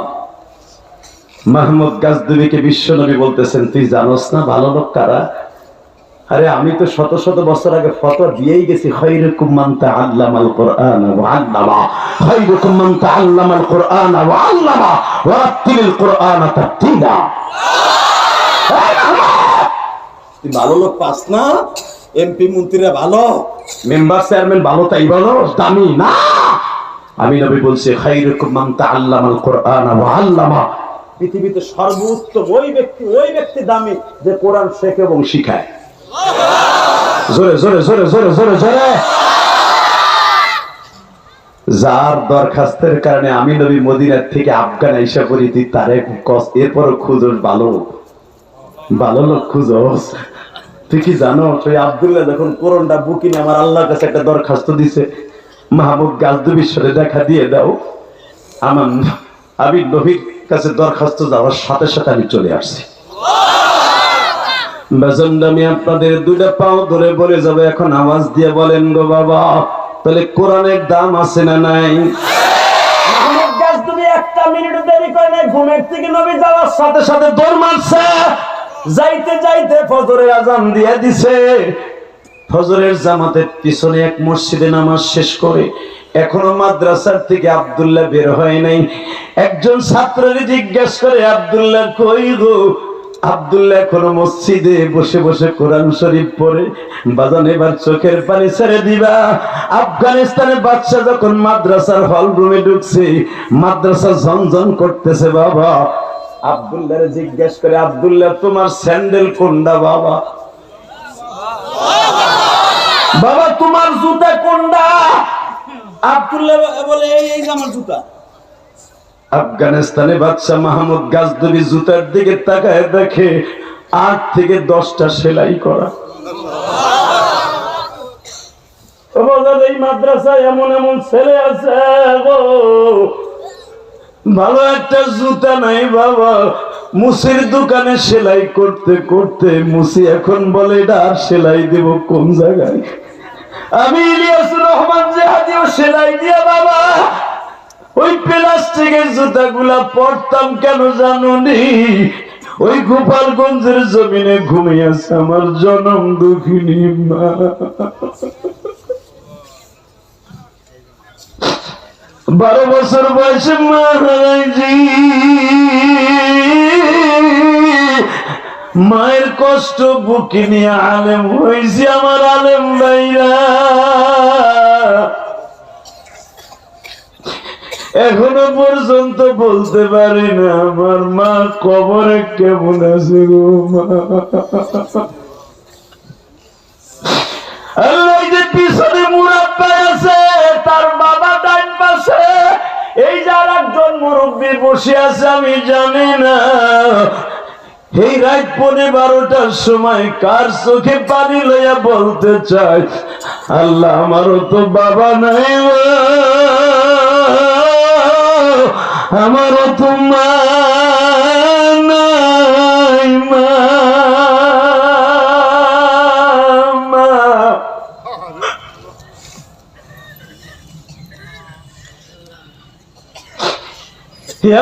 Speaker 2: মাহমুদ গাজদুবিকে বিশ্ব নবী বলতেছেন, তুই জানোস না ভালো লোক কারা? আরে আমি তো শত শত বছর আগে ফতোয়া দিয়েই গেছি, খায়রুকুম মান তাআল্লামাল কুরআন ওয়া আল্লামা, খায়রুকুম মান তাআল্লামাল কুরআন ওয়া আল্লামা ওয়া রাত্তিলিল কুরআন তারতিলা। তুই ভালো লোক পাস না? এমপি মন্ত্রীরা ভালো, মেম্বার চেয়ারম্যান ভালো, তাই ভালো দামি না? আমি নবী বলছি, খায়রুকুম মান তাআল্লামাল কুরআন ওয়া আল্লামা, পৃথিবীতে সর্বোত্তম ওই ব্যক্তি দামি যে কোরআন শেখে এবং শিখায়। জোরে জোরে জোরে জোরে জোরে জোরে। যার দরখাস্তের কারণে আমি নবী মদিনার থেকে আফগান আইসা করি, তুই তারে এরপরও খুঁজোস ভালো ভালো লোক খুঁজোস। তুই কি জানো, ওই আব্দুল্লাহ যখন কোরআনটা বুকিনি আমার আল্লাহর কাছে একটা দরখাস্ত দিছে, মাহমুদ গাজদুবির সাথে দেখা দিয়ে দাও। আমি নবীর কাছে দরখাস্ত যাওয়ার সাথে সাথে আমি চলে আসছি। আমি আপনাদের 2টা পাও ধরে বলে যাবে, এখন আওয়াজ দিয়ে বলেন গো বাবা, তাহলে কোরআনের দাম আছে না নাই? মাহমুদ গাজদুবি 1টা মিনিট দেরি করে নাই, ঘুমের থেকে নবী যাওয়ার সাথে সাথে দৌড় মারছে। যাইতে যাইতে ফজরের আজান দিয়ে দিছে। ফজরের জামাতের পিছনে এক মসজিদে নামাজ শেষ করে এখনো মাদ্রাসার থেকে আব্দুল্লাহ বের হয় নাই। একজন ছাত্রের জিজ্ঞেস করে, আব্দুল্লাহ কই গো? আব্দুল্লাহ এখনো মসজিদে বসে বসে কোরআন শরীফ পড়ে। বাজান এবার চোখের পানি ছেড়ে দিবা। আফগানিস্তানের বাদশা যখন মাদ্রাসার হল রুমে ঢুকছে, মাদ্রাসা ঝনঝন করতেছে। বাবা আব্দুল্লাহরে জিজ্ঞেস করে, আব্দুল্লাহ তোমার স্যান্ডেল কোনটা? বাবা বাবা তোমার জুতা কোনটা? আব্দুল্লাহ বলে এই যে আমার জুতা।
Speaker 1: আফগানিস্তানে বাদশা মাহমুদ গাজনবী জুতার দিকে তাকায় দেখে 8 থেকে 10টা সেলাই করা। এই মাদ্রাসায় এমন এমন ছেলে আছে গো, ভালো একটা জুতা নাই বাবা। মুসির দোকানে সেলাই করতে করতে মুসি এখন বলে এটা আর সেলাই দেব কোন জায়গায়। আমি ইলিয়াসুর রহমান জিহাদিও সেলাই দিয়া বাবা ওই প্লাস্টিকের জুতাগুলা পরতাম কেন জানুনি? ওই গোপালগঞ্জের জমিনে ঘুমিয়েছে আমার জনম দুঃখিনী মা। 12 বছর বয়সে মারাইজি, মায়ের কষ্ট বুকে নিয়ে আলেম হয়েছি আমার আলেম ভাইরা। এখনো পর্যন্ত বলতে পারি না আমার মা কবরে কেমন আছে গো মা। আল্লাহ যে পিছনে মুরাব্বা আছে তার বাবা ডান পাশে, এই যার একজন মুরব্বী বসে আছে আমি জানি না এই রাত 12টার সময় কার চোখে পানি লইয়া বলতে চাই আল্লাহ আমারও তো বাবা নাই, আমারও তো মা নাই, মা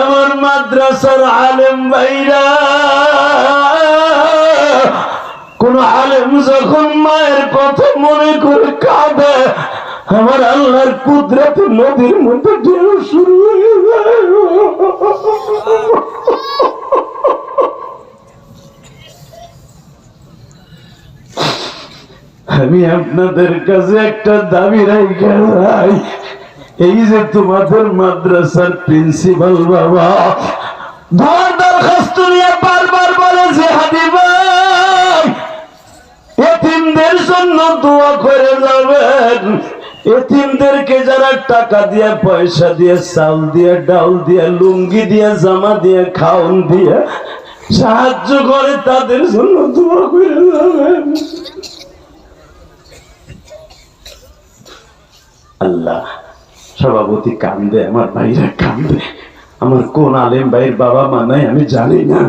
Speaker 1: আমার মাদ্রাসার আলেম ভাইরা। কোন আলেম যখন মায়ের কথা মনে করে কাঁদে আমার আল্লাহর কুদরতে নদীর মধ্যে ঢেউ শুরু হয়ে যায়। আমি আপনাদের কাছে একটা দাবি রাখা যাই, এই যে তোমাদের মাদ্রাসার প্রিন্সিপাল বাবা দরখাস্ত নিয়ে বারবার বলে যে হাদি ভাই এতিমদের জন্য দোয়া করে যাবেন। এতিমদেরকে যারা টাকা দিয়ে পয়সা দিয়ে চাল দিয়ে ডাল দিয়ে লুঙ্গি দিয়ে জামা দিয়ে খাওন দিয়ে সাহায্য করে তাদের জন্য দোয়া করে যাবেন। আল্লাহ সভাপতি কান্দে, আমার ভাইরা কান্দে। আমার কোন আলেম ভাইয়ের বাবা মা নাই আমি জানি না,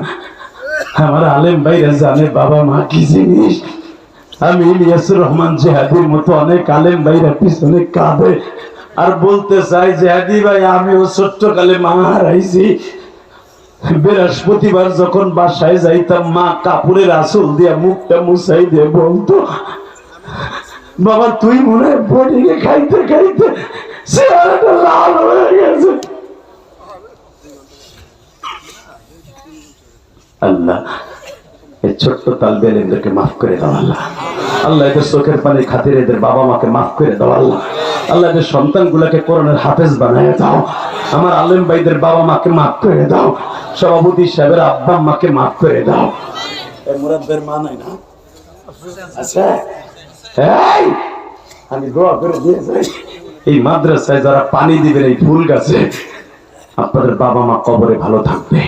Speaker 1: আমার আলেম ভাইরা জানে বাবা মা কি জিনিস। আমি ইলিয়াসুর রহমান জিহাদির মতো অনেক আলেম ভাইরা পিছনে কাঁদে আর বলতে চাই জিহাদি ভাই আমিও ছোট্টকালে মা হারাইছি। বৃহস্পতিবার যখন বাসায় যাইতাম মা কাপড়ের আঁচল দিয়ে মুখটা মুছাই দিয়ে বলতো বাবা তুই মনে হয় বডিকে খাইতে খাইতে চেহারাটা লাল হয়ে গেছে। আল্লাহ এই ছোট্ট তালবে এদেরকে মাফ করে দাও আল্লাহ। আল্লাহ এদের চোখের পানির খাতিরে এদের বাবা মাকে মাফ করে দাও আল্লাহ। আল্লাহ এদের সন্তানগুলোকে কোরআনের হাফেজ বানায় দাও। আমার আলেম ভাইদের বাবা মাকে মাফ করে দাও। সভাপতি সাহেবের আব্বা মাকে মাফ করে দাও। মুরাব্বের মা নাই না? আচ্ছা আমি দোয়া করে দিয়ে যাই এই মাদ্রাসায় যারা পানি দিবেন এই ফুল গাছে আপনাদের বাবা মা কবরে ভালো থাকবে।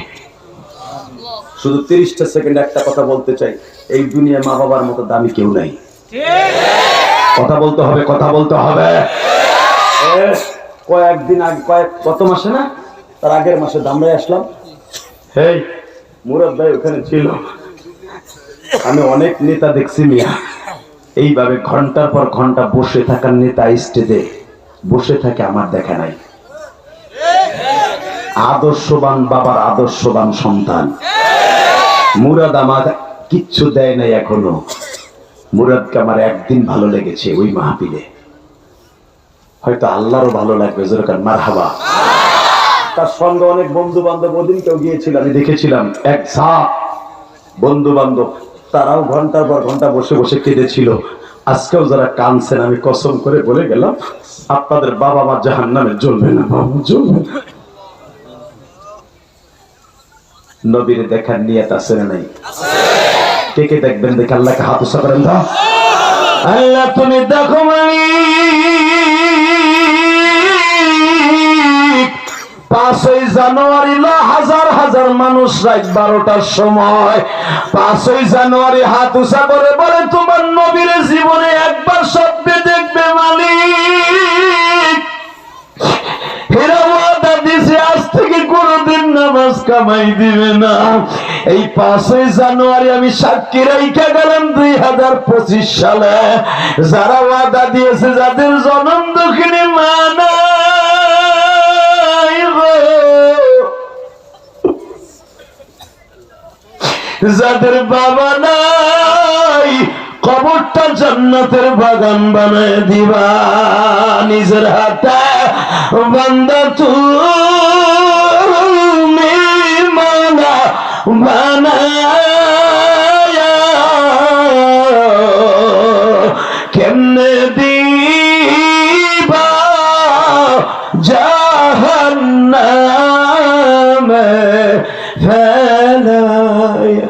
Speaker 1: শুধু 30টা সেকেন্ড একটা কথা বলতে চাই, এই দুনিয়ায় মা বাবার মতো দামি কেউ নাই। কথা বলতে হবে, কথা বলতে হবে। কয়েকদিন আগে কত মাসে না তার আগের মাসে দামরাই আসলাম, এই মুরাদ ভাই ওখানে ছিল। আমি অনেক নেতা দেখছি মিয়া এইভাবে ঘন্টার পর ঘন্টা বসে থাকার নেতা স্টেজে বসে থাকে, আমার দেখা নাই। আদর্শবান বাবার আদর্শবান সন্তান মুরাদ আমার কিচ্ছু দেয় নাই এখনো। মুরাদকে আমার একদিন ভালো লেগেছে ওই মাহফিলে, হয়তো আল্লাহরও ভালো লাগবে। যেরকম মারহাবা। তার সঙ্গে অনেক বন্ধু বান্ধব ওদিন কেউ গিয়েছিল, আমি দেখেছিলাম এক ঝাঁক বন্ধু বান্ধব, তারাও ঘন্টার পর ঘন্টা বসে বসে কেঁদেছিল। আজকেও যারা কাঁদছেন আমি কসম করে বলে গেলাম আপনাদের বাবা মা জাহান্নামে জ্বলবে না, বাবা জ্বলবে না। নবীর দেখার নিয়ত আছে না নাই? কে কে দেখবেন দেখে আল্লাহকে হাত উঁচা করেন দাও। আল্লাহ তুমি দেখো মানি 5ই জানুয়ারি হাজার হাজার মানুষ রাত 12টার সময় 5ই জানুয়ারি হাত উঁচা করে বলে তোমার নবীর জীবনে একবার স্বপ্নে দেখবে মালিক। এরা ওয়াদা দিছে আজ থেকে কোনদিন নামাজ কামাই দিবে না। এই 5ই জানুয়ারি আমি সাক্ষী রাইখা গেলাম 2025 সালে যারা ওয়াদা দিয়েছে যাদের জনম দুঃখিনী মা নাই গো, যাদের বাবা নাই কবরটা জান্নাতের বাগান বানায় দিবা নিজের হাতে। বান্দা তুমি মানা বানায়া কেমনে দিবা জাহান্নামে ফেলায়া।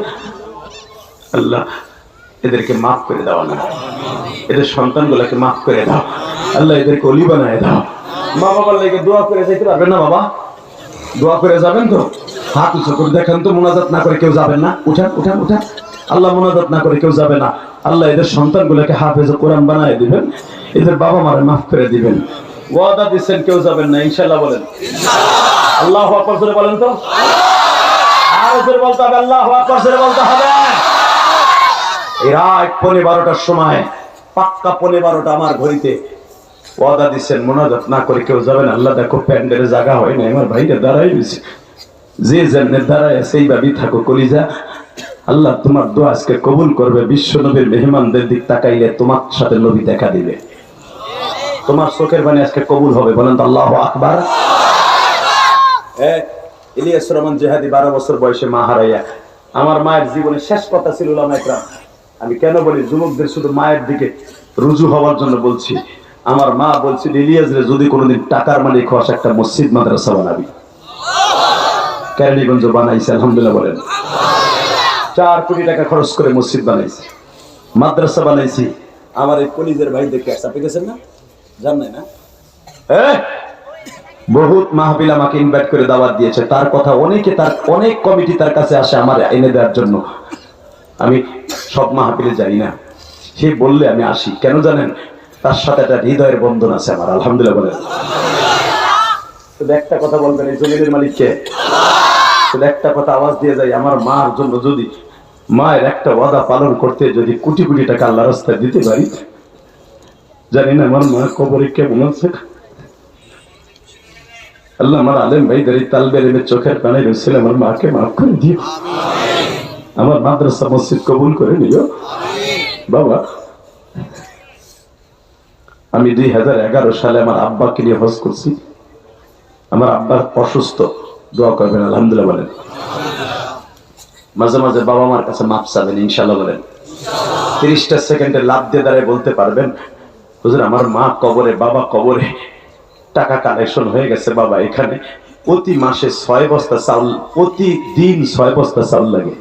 Speaker 1: আল্লাহ এদেরকে মাফ করে দাও, না এদের সন্তানগুলোকে মাফ করে দাও আল্লাহ, এদেরকে অলি বানায় দাও। মা বাবার লেগে দোয়া করে যেতে পারবেন না বাবা? দোয়া করে যাবেন তো? হাত উঁচু করে দেখেন তো, মুনাজাত না করে কেউ যাবেন না? উঠান উঠান উঠান। আল্লাহ মুনাজাত না করে কেউ যাবে না। আল্লাহ এদের সন্তানগুলোকে হাফেজ কোরআন বানায় দিবেন, এদের বাবা মারে মাফ করে দিবেন। ওয়াদা দিচ্ছেন কেউ যাবেন না ইনশাআল্লাহ বলেন আল্লাহু আকবার জোরে বলেন তো, আরো জোরে বলতে হবে আল্লাহু আকবার জোরে বলতে হবে। রাত 12টার সময় পাক্কা 12টা আমার ঘড়িতে ওয়াদা দিচ্ছেন মুনাজাত না করে কেউ যাবেন। আল্লাহ দেখো প্যান্ডেলে জায়গা হয় না, আমার ভাইটা দাঁড়াই দিয়েছে, যে জান্নাতে দাঁড়ায় সেই ভাবি থাকো কলিজা। আল্লাহ তোমার দোয়া আজকে কবুল করবে। বিশ্ব নবীর মেহমানদের দিক তাকাইলে তোমার সাথে নবী দেখা দিবে, তোমার চোখের বাণী আজকে কবুল হবে। বলেন তো আল্লাহু আকবার। ইলিয়াস রহমান জিহাদি 12 বছর বয়সে মা হারাইয়া, আমার মায়ের জীবনে শেষ কথা ছিল উলামা ইকরাম। আমি কেন বলি যুবকদের শুধু মায়ের দিকে রুজু হওয়ার জন্য বলছি। আমার মা বলছিল ইলিয়াস রে যদি কোনোদিন টাকার মালিক হস একটা মসজিদ মাদ্রাসা বানাবি। কেরানীগঞ্জ বানাইছে আলহামদুলিল্লাহ বলেন। 4 কোটি টাকা খরচ করে মসজিদ বানাইছি, মাদ্রাসা বানাইছি। আমার এই কলিজের ভাই দেখে আপনি গেছেন না? জান নাই না? বহুত মাহফিল আমাকে ইনভাইট করে দাওয়াত দিয়েছে, তার কথা অনেকে, তার অনেক কমিটি তার কাছে আসে আমার এনে দেওয়ার জন্য। আমি সব মাহফিলে যাই না, সে বললে আমি আসি। কেন জানেন? তার সাথে একটা হৃদয়ের বন্ধন আছে আমার আলহামদুলিল্লাহ বলেন। শুধু একটা কথা বলবেন, এই জমিনের মালিককে শুধু একটা কথা আওয়াজ দিয়ে যাই, আমার মার জন্য যদি মায়ের একটা ওয়াদা পালন করতে যদি কোটি কোটি টাকা আল্লাহর রাস্তায় দিতে পারি, জানি না আমার মা কবরে কেমন আছে। আল্লাহ আমার আলেম ভাইদের এই তালবে এলেমের চোখের পানি রয়েছিল, আমার মাকে মাফ করে দিও, আমার মাদ্রাসা মসজিদ কবুল করে নিও বাবা। আমি 2011 সালে আমার আব্বাকে নিয়ে হজ করছি। আমার আব্বা অসুস্থ, দোয়া করবেন আলহামদুলিল্লাহ বলেন। মাঝে মাঝে বাবা মার কাছে মাপ চাবেন ইনশাআল্লাহ বলেন। 30টা সেকেন্ডে লাভ দিয়ে দাঁড়ায় বলতে পারবেন হুজুর আমার মা কবরে, বাবা কবরে, টাকা কালেকশন হয়ে গেছে বাবা, এখানে প্রতি মাসে 6 বস্তা চাউল, প্রতিদিন 6 বস্তা চাউল লাগে।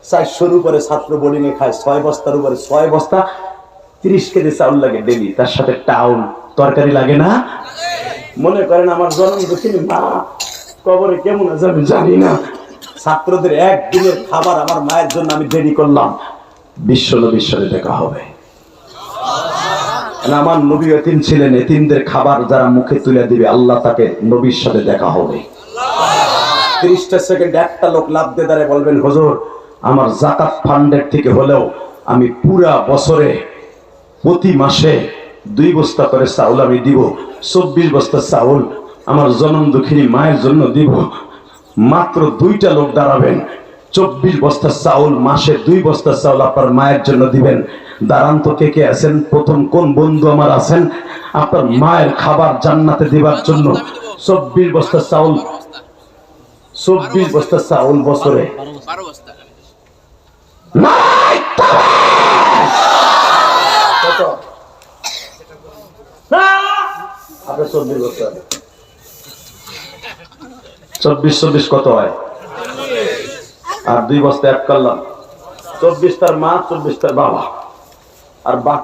Speaker 1: 400-র উপরে ছাত্র বোর্ডিং এ খায়, 6 বস্তার উপরে 6 বস্তা 30 কেজি চাউল লাগে ডেলি, তার সাথে টাউন তরকারি লাগে না? মনে করেন আমার জন্ম দুঃখিনী মা কবরে কেমন আছে আমি জানি না। ছাত্রদের একদিনের খাবার আমার মায়ের জন্য আমি দেরি করলাম, বিশ্ব নবীর সাথে দেখা হবে। আমার নবী এতিম ছিলেন, এতিমদের খাবার যারা মুখে তুলে দিবে আল্লাহ তাকে নবীর সাথে দেখা হবে। 30টা সেকেন্ড একটা লোক লাভ দিয়ে দাঁড়ায় বলবেন হুজুর আমার যাকাত ফান্ডের থেকে হলেও আমি পুরা বছরে প্রতি মাসে 2 বস্তা করে চাউল আমি দিব, 24 বস্তা চাউল আমার জনম দুঃখিনী মায়ের জন্য দিব। মাত্র 2টা লোক দাঁড়াবেন, 24 বস্তা চাউল, মাসে 2 বস্তা চাউল আপনার মায়ের জন্য দিবেন। দাঁড়ান তো কে কে আছেন? প্রথম কোন বন্ধু আমার আছেন আপনার মায়ের খাবার জান্নাতে দিবার জন্য? 24 বস্তা চাউল, 24 বস্তা চাউল বছরে।
Speaker 3: 12 বস্তা।
Speaker 1: কত? আপনার 24 বস্তা, 24 কত হয়? আর 2 বস্তা এক করলাম, 24 তার মা, 24 তার বাবা, আর বাকি